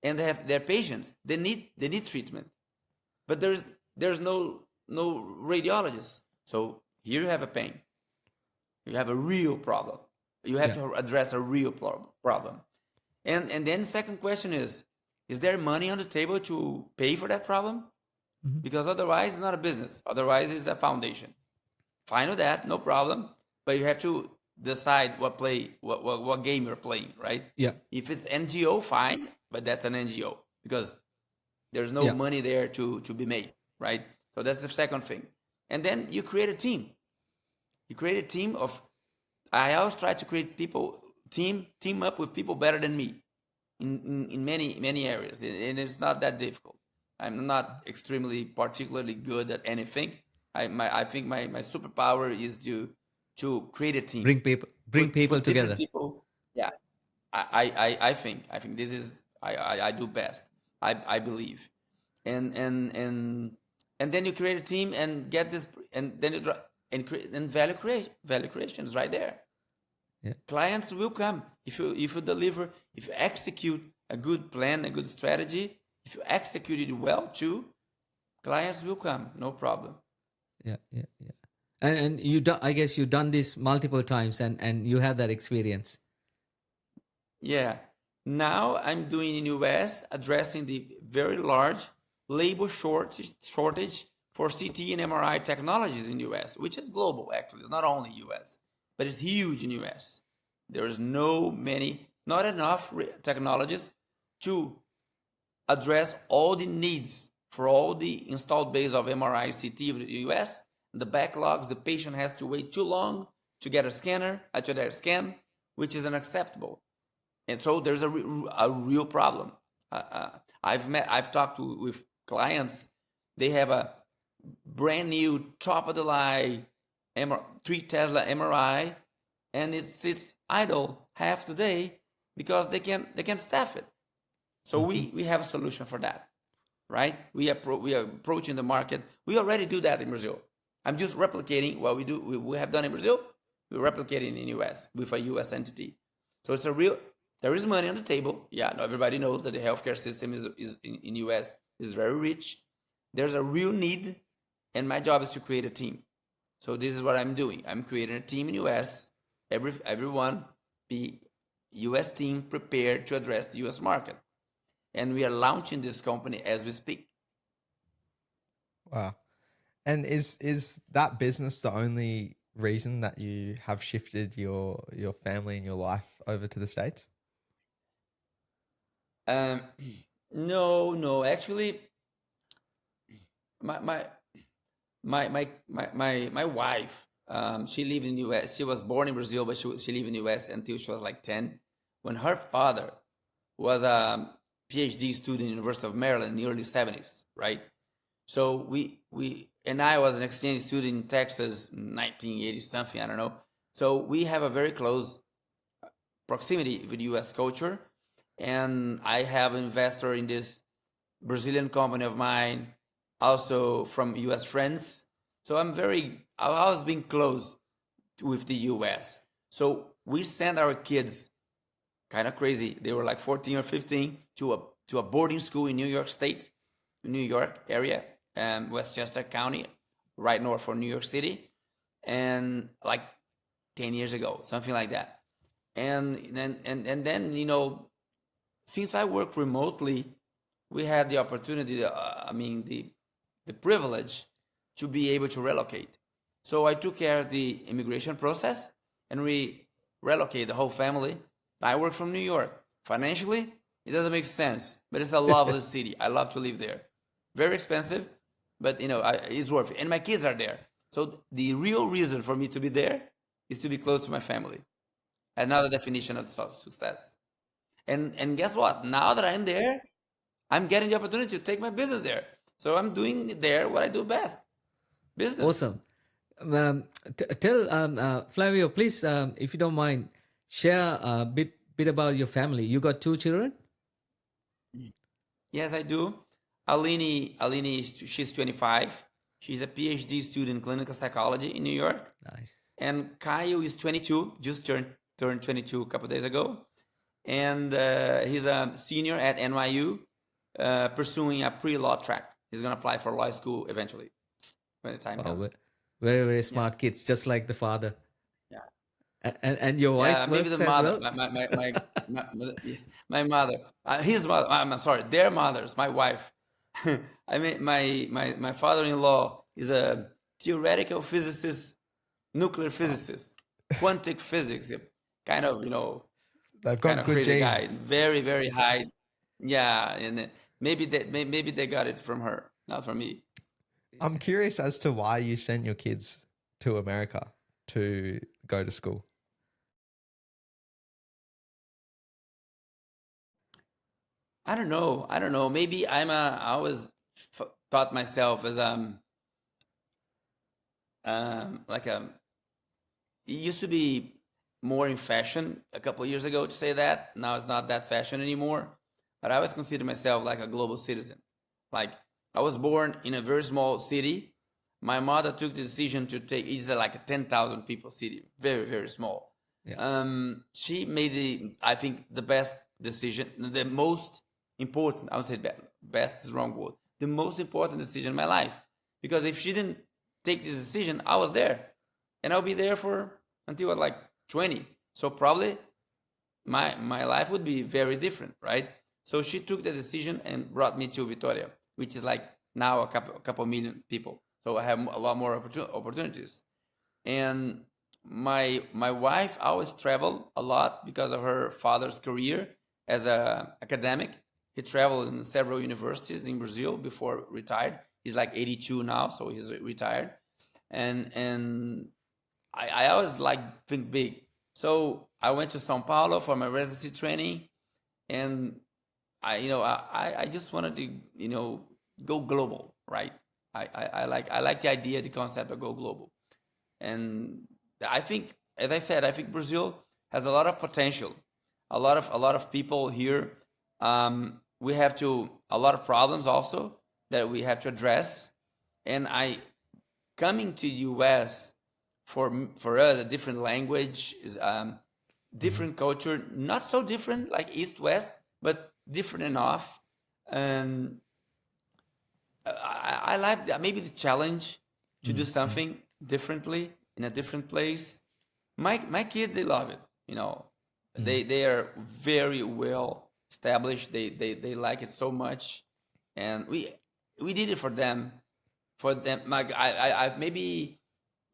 Speaker 1: and they have their patients. They need treatment, but there's no radiologists. So here you have a pain. You have a real problem. You have
Speaker 3: yeah,
Speaker 1: to address a real problem. And then the second question is there money on the table to pay for that problem?
Speaker 3: mhm,
Speaker 1: Because otherwise it's not a business. Otherwise it's a foundation. Fine with that, no problem. But you have to decide what game you're playing, right?
Speaker 3: yeah,
Speaker 1: If it's NGO, fine, but that's an NGO. because there's no
Speaker 3: Yeah.
Speaker 1: money there to be made, right? So that's the second thing. And then you create a team. You create a team of, I always try to create team up with people better than me in many areas. And it's not that difficult. I'm not extremely particularly good at anything. I think my superpower is to create a team.
Speaker 3: Bring people
Speaker 1: Put different
Speaker 3: together.
Speaker 1: people. Yeah. I think this is I do best. I believe, and then you create a team and get this, and then and value creation is right there.
Speaker 3: Yeah.
Speaker 1: Clients will come if you deliver, if you execute a good plan, a good strategy. If you execute it well too, clients will come, no problem.
Speaker 3: Yeah, yeah, yeah. And you do, I guess you've done this multiple times, and you have that experience.
Speaker 1: Yeah. Now I'm doing in US, addressing the very large labor shortage for CT and MRI technologies in US, which is global actually. It's not only US, but it's huge in US. There's not enough technologists to address all the needs for all the installed base of MRI, CT in the US. The backlogs, the patient has to wait too long to get a scan, which is unacceptable. And so there's a real problem. I've talked with clients. They have a brand new top of the line 3 Tesla MRI, and it sits idle half the day because they can staff it. So we have a solution for that, right? We are approaching the market. We already do that in Brazil. I'm just replicating what we have done in Brazil. We're replicating in US with a US entity. So it's there is money on the table. Yeah, no, everybody knows that the healthcare system is in US is very rich. There's a real need, and my job is to create a team. So this is what I'm doing. I'm creating a team in US. Everyone be US team prepared to address the US market. And we are launching this company as we speak.
Speaker 2: Wow. And is that business the only reason that you have shifted your family and your life over to the States?
Speaker 1: No. Actually, my my my wife, she lived in US. She was born in Brazil, but she lived in US until she was like 10. When her father was a PhD student in University of Maryland in the early 70s, right? So we and I was an exchange student in Texas in 1980 something, I don't know. So we have a very close proximity with US culture, and I have an investor in this Brazilian company of mine, also from US friends. So I've always been close with the US. So we send our kids, kind of crazy. They were like 14 or 15 to a boarding school in New York State, New York area, Westchester County, right north of New York City, and like 10 years ago, something like that. And then since I work remotely, we had the opportunity, the privilege to be able to relocate. So I took care of the immigration process, and we relocate the whole family. I work from New York. Financially, it doesn't make sense, but it's a lovely city. I love to live there. Very expensive, but it's worth it. And my kids are there. So the real reason for me to be there is to be close to my family. Another definition of success. And guess what? Now that I'm there, I'm getting the opportunity to take my business there. So I'm doing there what I do best, business.
Speaker 3: Awesome. Tell Flavio, please, if you don't mind, share a bit about your family. You got 2 children?
Speaker 1: Yes, I do. Aline she's 25. She's a PhD student in clinical psychology in New York.
Speaker 3: Nice.
Speaker 1: And Kyle is 22, just turned 22 a couple days ago. And he's a senior at NYU, pursuing a pre-law track. He's going to apply for law school eventually when the time comes.
Speaker 3: Very, very smart kids, just like the father.
Speaker 1: Yeah.
Speaker 3: And your wife
Speaker 1: Maybe
Speaker 3: works
Speaker 1: the
Speaker 3: as
Speaker 1: mother,
Speaker 3: well?
Speaker 1: my mother, his mother. I'm sorry, their mothers. My wife. I mean, my father-in-law is a theoretical physicist, nuclear physicist, quantum physics, kind of
Speaker 2: They've
Speaker 1: kind
Speaker 2: got
Speaker 1: of
Speaker 2: good
Speaker 1: crazy guy,
Speaker 2: genes.
Speaker 1: very high. Yeah, and maybe they got it from her, not from me.
Speaker 2: I'm curious as to why you sent your kids to America to go to school.
Speaker 1: I don't know. I don't know. Maybe I always thought myself as like it used to be more in fashion a couple of years ago to say that. Now it's not that fashion anymore. But I always consider myself like a global citizen. Like I was born in a very small city. My mother took the decision to take. It's like a 10,000 people city, very very small.
Speaker 2: Yeah.
Speaker 1: She made I think the best decision, the most important. I would say best is the wrong word. The most important decision in my life, because if she didn't take this decision, I was there, and I'll be there for until I was like 20. So probably my life would be very different, right? So she took the decision and brought me to Vitoria, which is like now a couple million people. So I have a lot more opportunities. And my wife always traveled a lot because of her father's career as a academic. He traveled in several universities in Brazil before retired. He's like 82 now, so he's retired. And I always like think big. So I went to Sao Paulo for my residency training, and I just wanted to go global, right? I like the idea, the concept of go global, and I think, as I said, I think Brazil has a lot of potential, a lot of people here. We have to a lot of problems also that we have to address, and I coming to US for us a different language is different culture, not so different like East West, but different enough. And I like that, maybe the challenge to do something differently in a different place. My kids, they love it. They are very well established. They like it so much, and we did it for them. For them, I maybe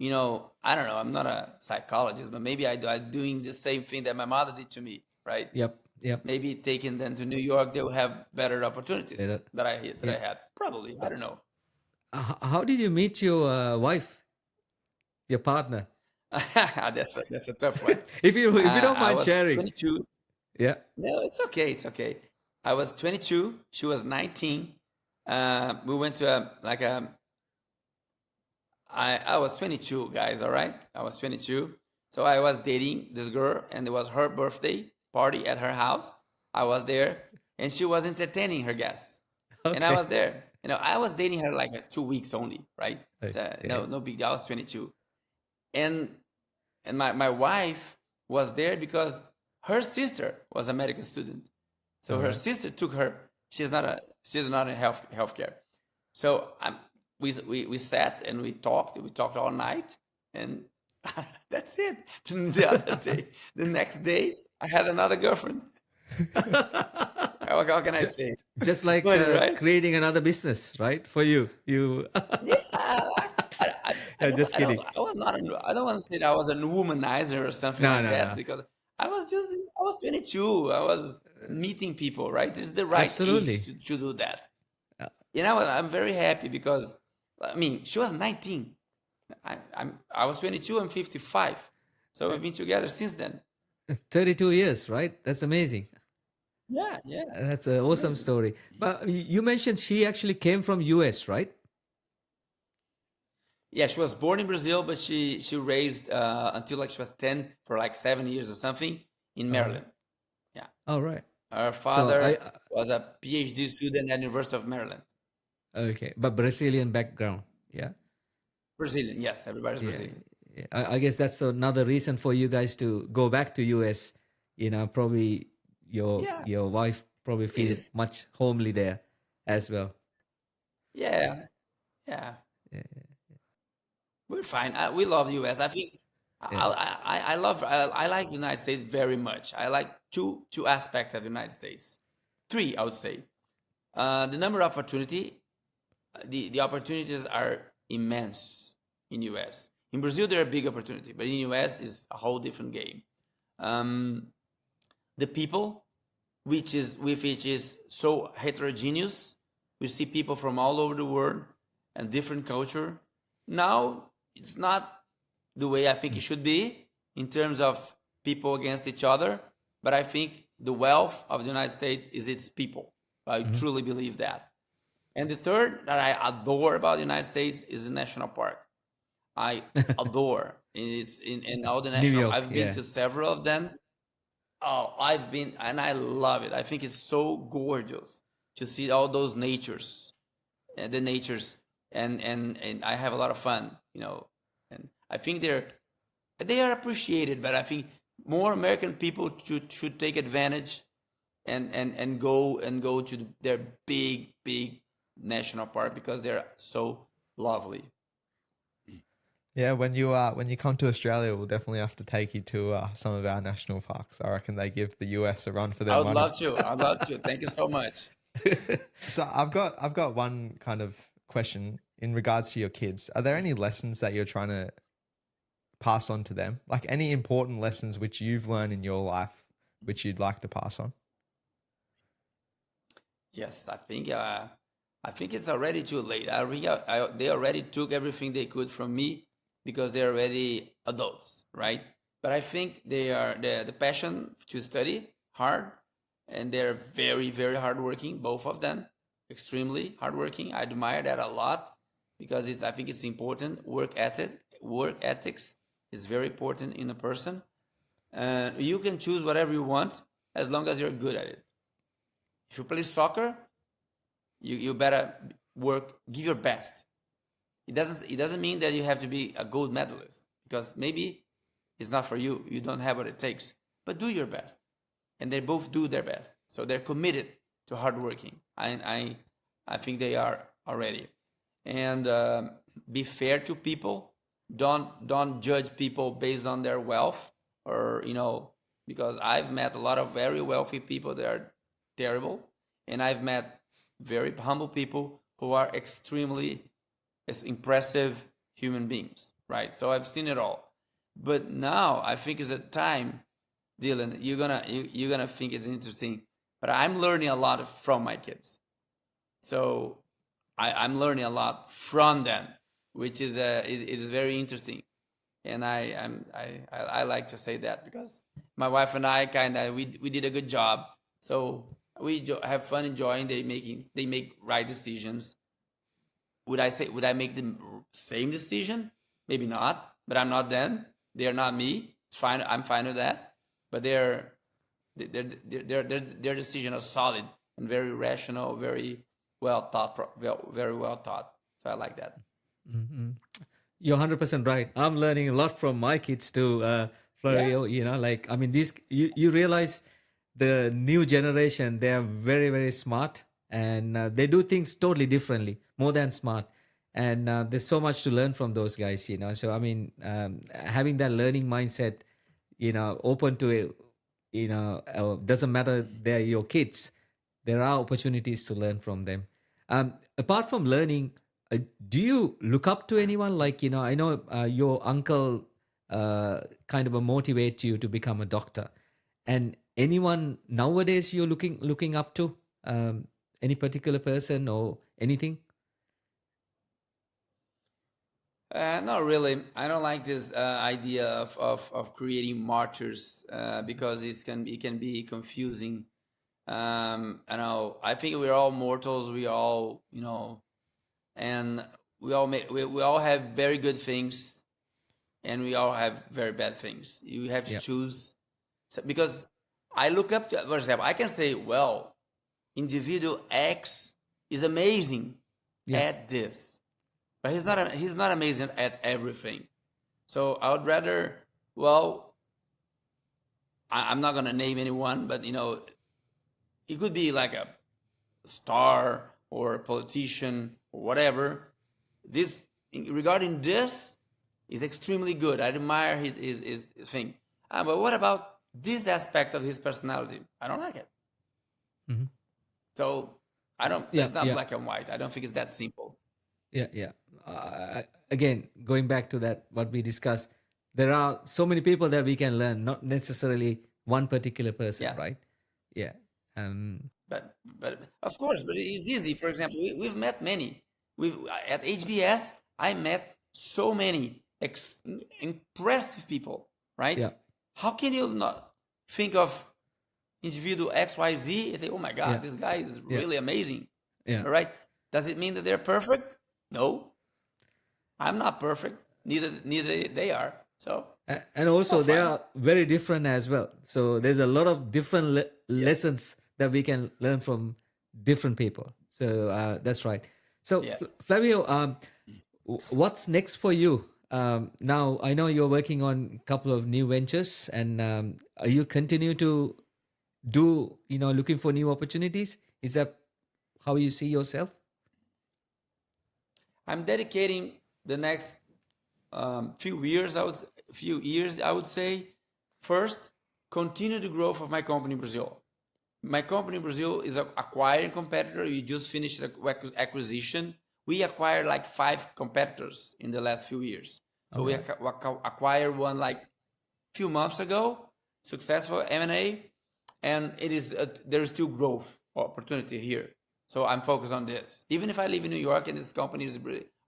Speaker 1: I don't know. I'm not a psychologist, but maybe I'm doing the same thing that my mother did to me, right?
Speaker 3: Yep. Yep.
Speaker 1: Maybe taking them to New York, they will have better opportunities
Speaker 3: Better.
Speaker 1: that I
Speaker 3: Yeah.
Speaker 1: had. Probably, I don't know.
Speaker 3: How did you meet your wife, your partner?
Speaker 1: That's a tough one.
Speaker 3: If you don't
Speaker 1: I
Speaker 3: mind
Speaker 1: was
Speaker 3: sharing.
Speaker 1: 22.
Speaker 3: Yeah.
Speaker 1: No, it's okay. It's okay. I was 22. She was 19. We went to I was 22, guys. All right, I was 22. So I was dating this girl, and it was her birthday party at her house. I was there, and she was entertaining her guests, and I
Speaker 3: Okay.
Speaker 1: was there. I was dating her like 2 weeks only, right? So
Speaker 3: Yeah.
Speaker 1: no big deal. I was 22, and my wife was there because her sister was a medical student. So
Speaker 3: All
Speaker 1: her
Speaker 3: right.
Speaker 1: sister took her. She's not in healthcare. So we sat and we talked. We talked all night, and that's it. The other day, the next day, I had another girlfriend. How can I
Speaker 3: Ju-
Speaker 1: say?
Speaker 3: Just like
Speaker 1: Funny, right?
Speaker 3: creating another business, right? For you. You.
Speaker 1: Yeah, I
Speaker 3: Yeah,
Speaker 1: don't,
Speaker 3: just kidding.
Speaker 1: I was not, I don't want to say that I was a womanizer or something
Speaker 3: No,
Speaker 1: like
Speaker 3: no,
Speaker 1: that,
Speaker 3: no.
Speaker 1: because I was 22. I was meeting people, right? It's the right age
Speaker 3: Absolutely.
Speaker 1: to do that.
Speaker 3: Uh,
Speaker 1: I'm very happy because, I mean, she was 19. I was 22. I'm 55. So we've been together since then.
Speaker 3: 32 years, right? That's amazing.
Speaker 1: Yeah, yeah.
Speaker 3: That's an awesome
Speaker 1: Amazing.
Speaker 3: story. But you mentioned she actually came from US, right?
Speaker 1: Yeah, she was born in Brazil, but she raised until like she was 10 for like 7 years or something in
Speaker 3: All right.
Speaker 1: Maryland. Yeah.
Speaker 3: All right.
Speaker 1: Her
Speaker 3: So
Speaker 1: father was a PhD student at University of Maryland.
Speaker 3: okay, but Brazilian background. Yeah.
Speaker 1: Brazilian, yes, everybody's
Speaker 3: Yeah.
Speaker 1: Brazilian.
Speaker 3: Yeah. I guess that's another reason for you guys to go back to US. Probably
Speaker 1: Yeah,
Speaker 3: your wife probably
Speaker 1: it
Speaker 3: feel
Speaker 1: is.
Speaker 3: much homely there as well.
Speaker 1: Yeah, yeah.
Speaker 3: Yeah.
Speaker 1: We're fine. We love the US. I think
Speaker 3: Yeah.
Speaker 1: I like the United States very much. I like two aspects of the United States. Three, I would say. The number of opportunity, the opportunities are immense in US. In Brazil, there are big opportunity, but in US is a whole different game. Um, the people, which is so heterogeneous. We see people from all over the world and different culture. Now it's not the way I think it should be in terms of people against each other, but I think the wealth of the United States is its people. I truly believe that. And the third that I adore about the United States is the national park. I adore. It's in all the
Speaker 3: New
Speaker 1: national.
Speaker 3: York,
Speaker 1: I've been
Speaker 3: yeah.
Speaker 1: to several of them. Oh, I've been and I love it. I think it's so gorgeous to see all those natures, the natures, and I have a lot of fun, And I think they are appreciated, but I think more American people should take advantage and go to their big national park because they're so lovely.
Speaker 2: Yeah, when you come to Australia, we'll definitely have to take you to some of our national parks. I reckon they give the US a run for
Speaker 1: I
Speaker 2: their
Speaker 1: would
Speaker 2: money.
Speaker 1: love to. I'd love to. Thank you so much.
Speaker 2: So I've got one kind of question in regards to your kids. Are there any lessons that you're trying to pass on to them? Like any important lessons which you've learned in your life which you'd like to pass on?
Speaker 1: Yes, I think it's already too late. They already took everything they could from me because they're already adults, right? But I think they're the passion to study hard, and they're very hardworking, both of them, extremely hardworking. I admire that a lot because I think it's important. Work ethics is very important in a person. You can choose whatever you want as long as you're good at it. If you play soccer, you better give your best. It doesn't mean that you have to be a gold medalist because maybe it's not for you. You don't have what it takes, but do your best. And they both do their best, so they're committed to hard working. I think they are already, and be fair to people. Don't judge people based on their wealth or because I've met a lot of very wealthy people that are terrible, and I've met very humble people who are extremely impressive human beings, right? So I've seen it all. But now I think it's a time, Dylan. You're gonna think it's interesting, but I'm learning a lot from my kids. So I'm learning a lot from them, which is it is very interesting, and I like to say that because my wife and I kind of we did a good job. So we have fun enjoying. They make right decisions. Would I make the same decision? Maybe not, but I'm not them. They are not me. It's fine. I'm fine with that. But their decisions are solid and very rational, very well thought, very well thought. So I like that.
Speaker 3: You're 100% right. I'm learning a lot from my kids too,
Speaker 1: Yeah.
Speaker 3: Flavio. Like, I mean, you realize the new generation, they are very smart, and they do things totally differently, more than smart. And there's so much to learn from those guys. So, I mean, having that learning mindset, open to it, doesn't matter they're your kids, there are opportunities to learn from them. Apart from learning, do you look up to anyone? Like, I know your uncle kind of motivate you to become a doctor, and anyone nowadays you're looking up to, any particular person or anything?
Speaker 1: Not really. I don't like this idea of creating martyrs because it can be confusing. I know. I think we're all mortals. We all and we all have very good things, and we all have very bad things. You have to
Speaker 3: Yeah.
Speaker 1: choose. So, because I look up to, for example, I can say, well, individual X is amazing
Speaker 3: Yeah.
Speaker 1: at this, but he's not amazing at everything. So I would rather, well, I'm not gonna name anyone, but it could be like a star or a politician or whatever. This regarding this is extremely good. I admire his thing. But what about this aspect of his personality? I don't like it.
Speaker 3: Mhm.
Speaker 1: So I don't.
Speaker 3: Yeah.
Speaker 1: It's not
Speaker 3: Yeah.
Speaker 1: black and white. I don't think it's that simple.
Speaker 3: Yeah. Again, going back to that, what we discussed, there are so many people that we can learn, not necessarily one particular person,
Speaker 1: Yes.
Speaker 3: right? Yeah.
Speaker 1: But of course, but it's easy. For example, we've met many. We've at HBS, I met so many impressive people, right?
Speaker 3: Yeah,
Speaker 1: How can you not think of individual XYZ and say, "Oh my
Speaker 3: yeah,
Speaker 1: God, this guy is
Speaker 3: yeah,
Speaker 1: really amazing,"
Speaker 3: yeah.
Speaker 1: all right? Does it mean that they're perfect? No, I'm not perfect. Neither they are. So
Speaker 3: And
Speaker 1: it's all
Speaker 3: also they
Speaker 1: fine.
Speaker 3: are very different as well. So there's a lot of different
Speaker 1: Yes,
Speaker 3: lessons that we can learn from different people. So that's right. So
Speaker 1: yes.
Speaker 3: Flavio, what's next for you? Now I know you're working on a couple of new ventures, and are you continue to do, looking for new opportunities? Is that how you see yourself?
Speaker 1: I'm dedicating the next few years, I would say. First, continue the growth of my company in Brazil. My company in Brazil is acquiring competitor. We just finished the acquisition. We acquired like 5 competitors in the last few years.
Speaker 3: All
Speaker 1: So we
Speaker 3: right.
Speaker 1: acquired one like few months ago, successful M&A, and it is there's still growth opportunity here. So I'm focused on this. Even if I live in New York and this company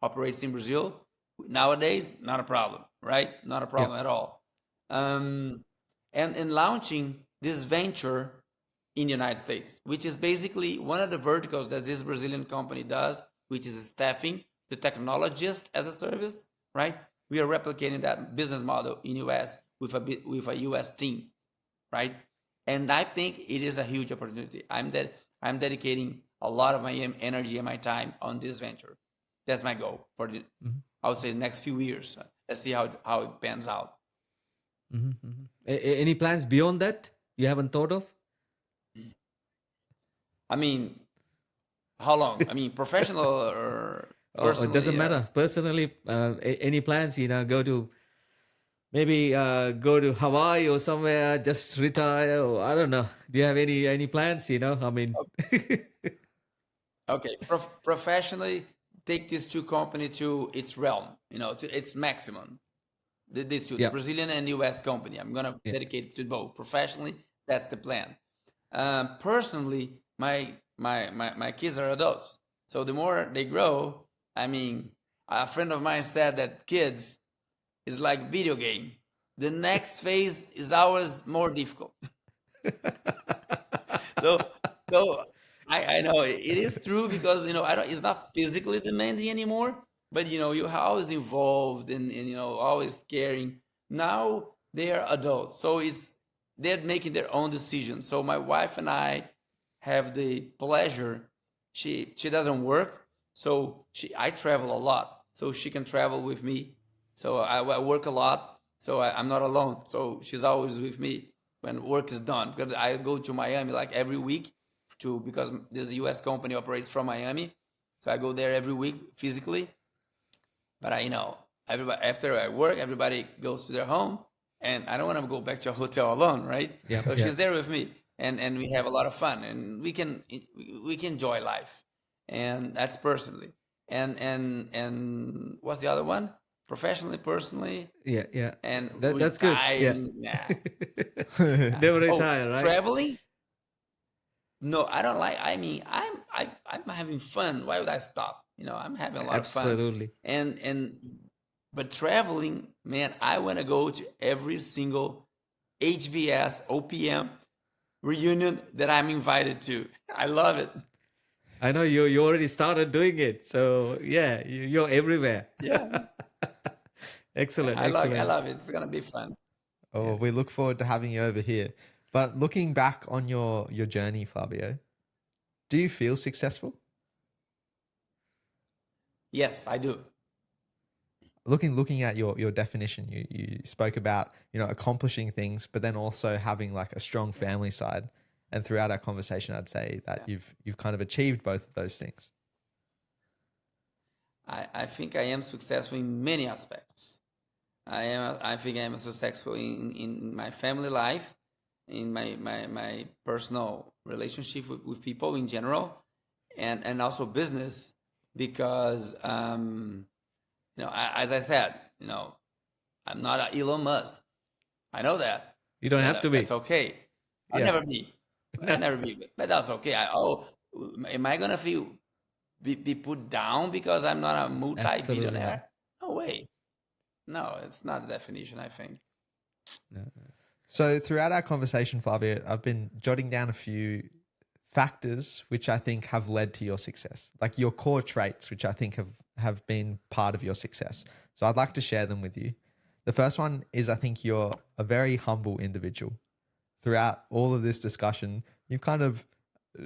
Speaker 1: operates in Brazil, nowadays not a problem, right? Not a
Speaker 3: Yeah.
Speaker 1: problem at all. And in launching this venture in the United States, which is basically one of the verticals that this Brazilian company does, which is staffing the technologist as a service, right? We are replicating that business model in US with a US team, right? And I think it is a huge opportunity. I'm dedicating a lot of my energy and my time on this venture. That's my goal for the I would say the next few years. Let's see how it pans out.
Speaker 3: Any plans beyond that you haven't thought of?
Speaker 1: I mean, how long? I mean, professional or
Speaker 3: Or it doesn't
Speaker 1: personally?
Speaker 3: matter. Personally, any plans? Go to maybe go to Hawaii or somewhere, just retire, or I don't know. Do you have any plans? I mean,
Speaker 1: Okay, professionally, take these two company to its realm, to its maximum. These two, the
Speaker 3: yeah,
Speaker 1: Brazilian and US company. I'm gonna
Speaker 3: yeah,
Speaker 1: dedicate to both. Professionally, that's the plan. Personally, my kids are adults, so the more they grow, I mean, a friend of mine said that kids is like video game. The next phase is always more difficult. So so I know it is true because I don't it's not physically demanding anymore, but you're always involved and always caring. Now they are adults, so they're making their own decisions. So my wife and I have the pleasure. She doesn't work, so I travel a lot, so she can travel with me. So I work a lot, so I'm not alone. So she's always with me when work is done. Because I go to Miami like every week because this U.S. company operates from Miami, so I go there every week physically. But everybody after I work, everybody goes to their home, and I don't want to go back to a hotel alone, right?
Speaker 3: yeah,
Speaker 1: So
Speaker 3: yeah.
Speaker 1: she's there with me, and we have a lot of fun, and we can enjoy life, and that's personally. And what's the other one? Professionally, personally,
Speaker 3: Yeah, yeah.
Speaker 1: and
Speaker 3: That's good. Yeah.
Speaker 1: retiring. Nah.
Speaker 3: Never
Speaker 1: Oh,
Speaker 3: retire, right?
Speaker 1: traveling? No, I don't like. I mean, I'm having fun. Why would I stop? I'm having a lot of fun,
Speaker 3: Absolutely.
Speaker 1: and but traveling, man, I want to go to every single HBS OPM reunion that I'm invited to. I love it.
Speaker 3: I know you already started doing it, so yeah, you're everywhere.
Speaker 1: Yeah,
Speaker 3: Excellent,
Speaker 1: I
Speaker 3: excellent.
Speaker 1: love it. It's gonna be fun.
Speaker 2: Oh,
Speaker 3: Yeah.
Speaker 2: we look forward to having you over here. But looking back on your journey, Flavio, do you feel successful?
Speaker 1: Yes, I do.
Speaker 2: Looking at your definition, you spoke about accomplishing things, but then also having like a strong family side. And throughout our conversation, I'd say that
Speaker 1: Yeah.
Speaker 2: you've kind of achieved both of those things.
Speaker 1: I think I am successful in many aspects. I think I am successful in my family life, in my personal relationship with people in general, and also business because as I said, I'm not a Elon Musk. I know that,
Speaker 3: You don't
Speaker 1: but
Speaker 3: have to be.
Speaker 1: that's okay. I'll
Speaker 3: Yeah.
Speaker 1: never be. I never but that's okay. Am I gonna be put down because I'm not a
Speaker 3: Absolutely not.
Speaker 1: multi-billionaire? No way. No, it's not the definition, I think.
Speaker 3: No.
Speaker 2: So throughout our conversation, Flavio, I've been jotting down a few factors which I think have led to your success, like your core traits, which I think have been part of your success. So I'd like to share them with you. The first one is I think you're a very humble individual. Throughout all of this discussion, you've kind of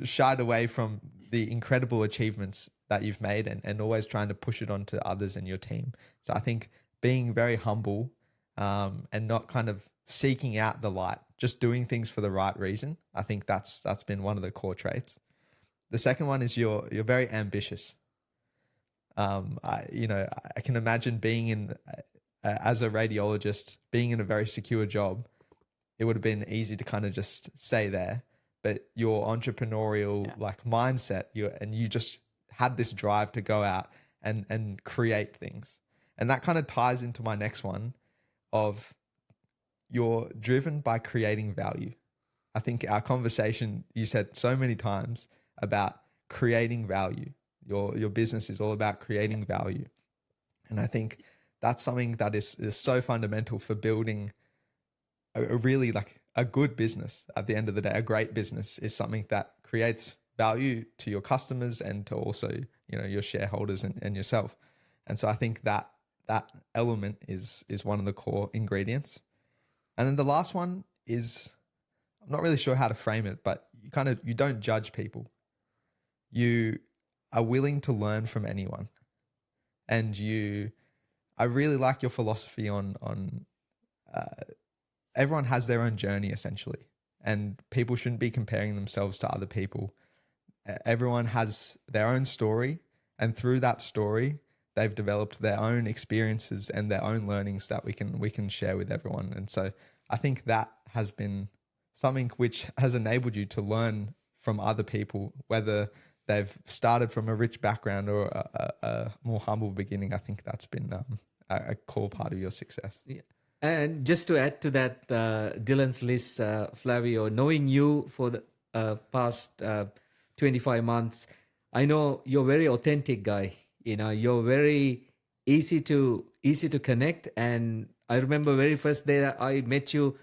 Speaker 2: shied away from the incredible achievements that you've made and always trying to push it onto others in your team. So I think being very humble and not kind of seeking out the light, just doing things for the right reason. I think that's been one of the core traits. The second one is you're very ambitious. I can imagine being in as a radiologist, being in a very secure job. It would have been easy to kind of just stay there, but your entrepreneurial like mindset, you just had this drive to go out and create things, and that kind of ties into my next one of you're driven by creating value. I think our conversation, you said so many times about creating value. Your business is all about creating value. And I think that's something that is so fundamental for building a really like a good business. At the end of the day, a great business is something that creates value to your customers and to also, your shareholders and yourself. And so I think that element is one of the core ingredients. And then the last one is, I'm not really sure how to frame it, but you don't judge people. You are willing to learn from anyone. And I really like your philosophy on everyone has their own journey essentially, and people shouldn't be comparing themselves to other people. Everyone has their own story, and through that story, they've developed their own experiences and their own learnings that we can share with everyone. And so I think that has been something which has enabled you to learn from other people, whether they've started from a rich background or a more humble beginning. I think that's been a core part of your success.
Speaker 3: Yeah. And just to add to that, Dylan's list, Flavio, knowing you for the past 25 months, I know you're a very authentic guy. You're very easy to connect. And I remember very first day that I met you,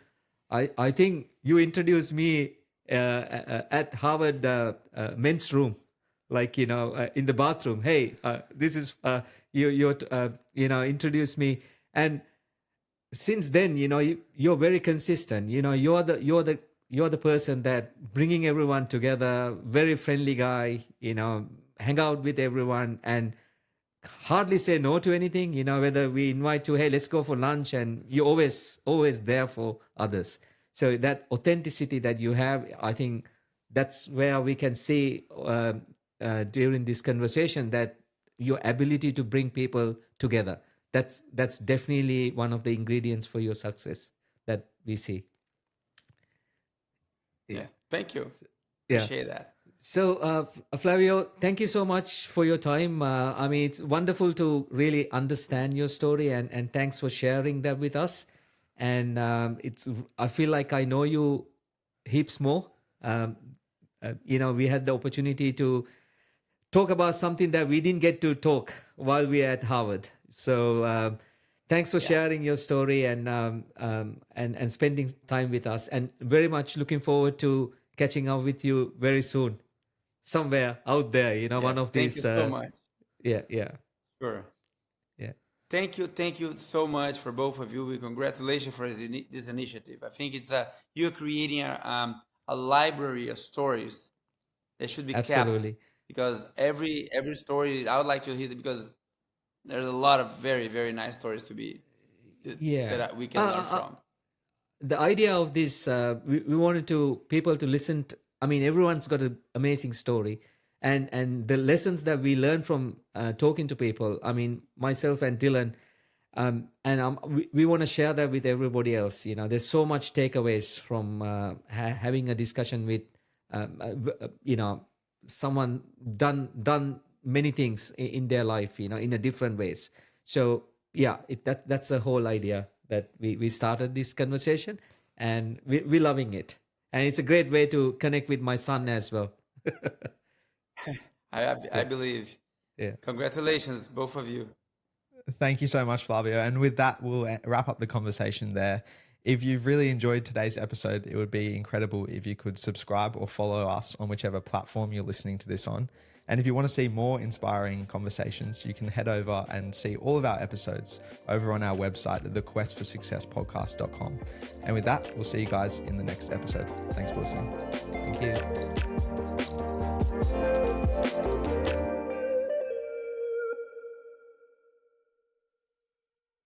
Speaker 3: I think you introduced me at Harvard men's room, like, in the bathroom. Hey, this is, you introduced me. And since then, you're very consistent. You're the person that bringing everyone together, very friendly guy, hang out with everyone and hardly say no to anything, whether we invite you, hey, let's go for lunch, and you're always there for others. So that authenticity that you have, I think that's where we can see during this conversation that your ability to bring people together, that's definitely one of the ingredients for your success that we see.
Speaker 1: Yeah. Thank you.
Speaker 3: Yeah.
Speaker 1: Appreciate that.
Speaker 3: So, Flavio, thank you so much for your time. It's wonderful to really understand your story, and thanks for sharing that with us. And I feel like I know you heaps more. We had the opportunity to talk about something that we didn't get to talk while we were at Harvard. So thanks for sharing your story and spending time with us. And very much looking forward to catching up with you very soon, somewhere out there. One of these.
Speaker 1: Thank you so much.
Speaker 3: Yeah.
Speaker 1: Sure.
Speaker 3: Yeah.
Speaker 1: Thank you so much for both of you. Congratulations for this initiative. I think it's you're creating a library of stories that should be
Speaker 3: Absolutely.
Speaker 1: kept, because every story I would like to hear it, because there's a lot of very, very nice stories that we can learn from.
Speaker 3: The idea of this, we wanted people to listen to, everyone's got an amazing story, and the lessons that we learn from talking to people, myself and Dylan, we want to share that with everybody else. There's so much takeaways from having a discussion with someone done many things in their life, in a different ways. So yeah, that's the whole idea that we started this conversation, and we're loving it. and it's a great way to connect with my son as well.
Speaker 1: I believe.
Speaker 3: Yeah.
Speaker 1: Congratulations, both of you.
Speaker 2: Thank you so much, Flavio. And with that, we'll wrap up the conversation there. If you've really enjoyed today's episode, it would be incredible if you could subscribe or follow us on whichever platform you're listening to this on. And if you want to see more inspiring conversations, you can head over and see all of our episodes over on our website at thequestforsuccesspodcast.com. And with that, we'll see you guys in the next episode. Thanks for listening.
Speaker 3: Thank you.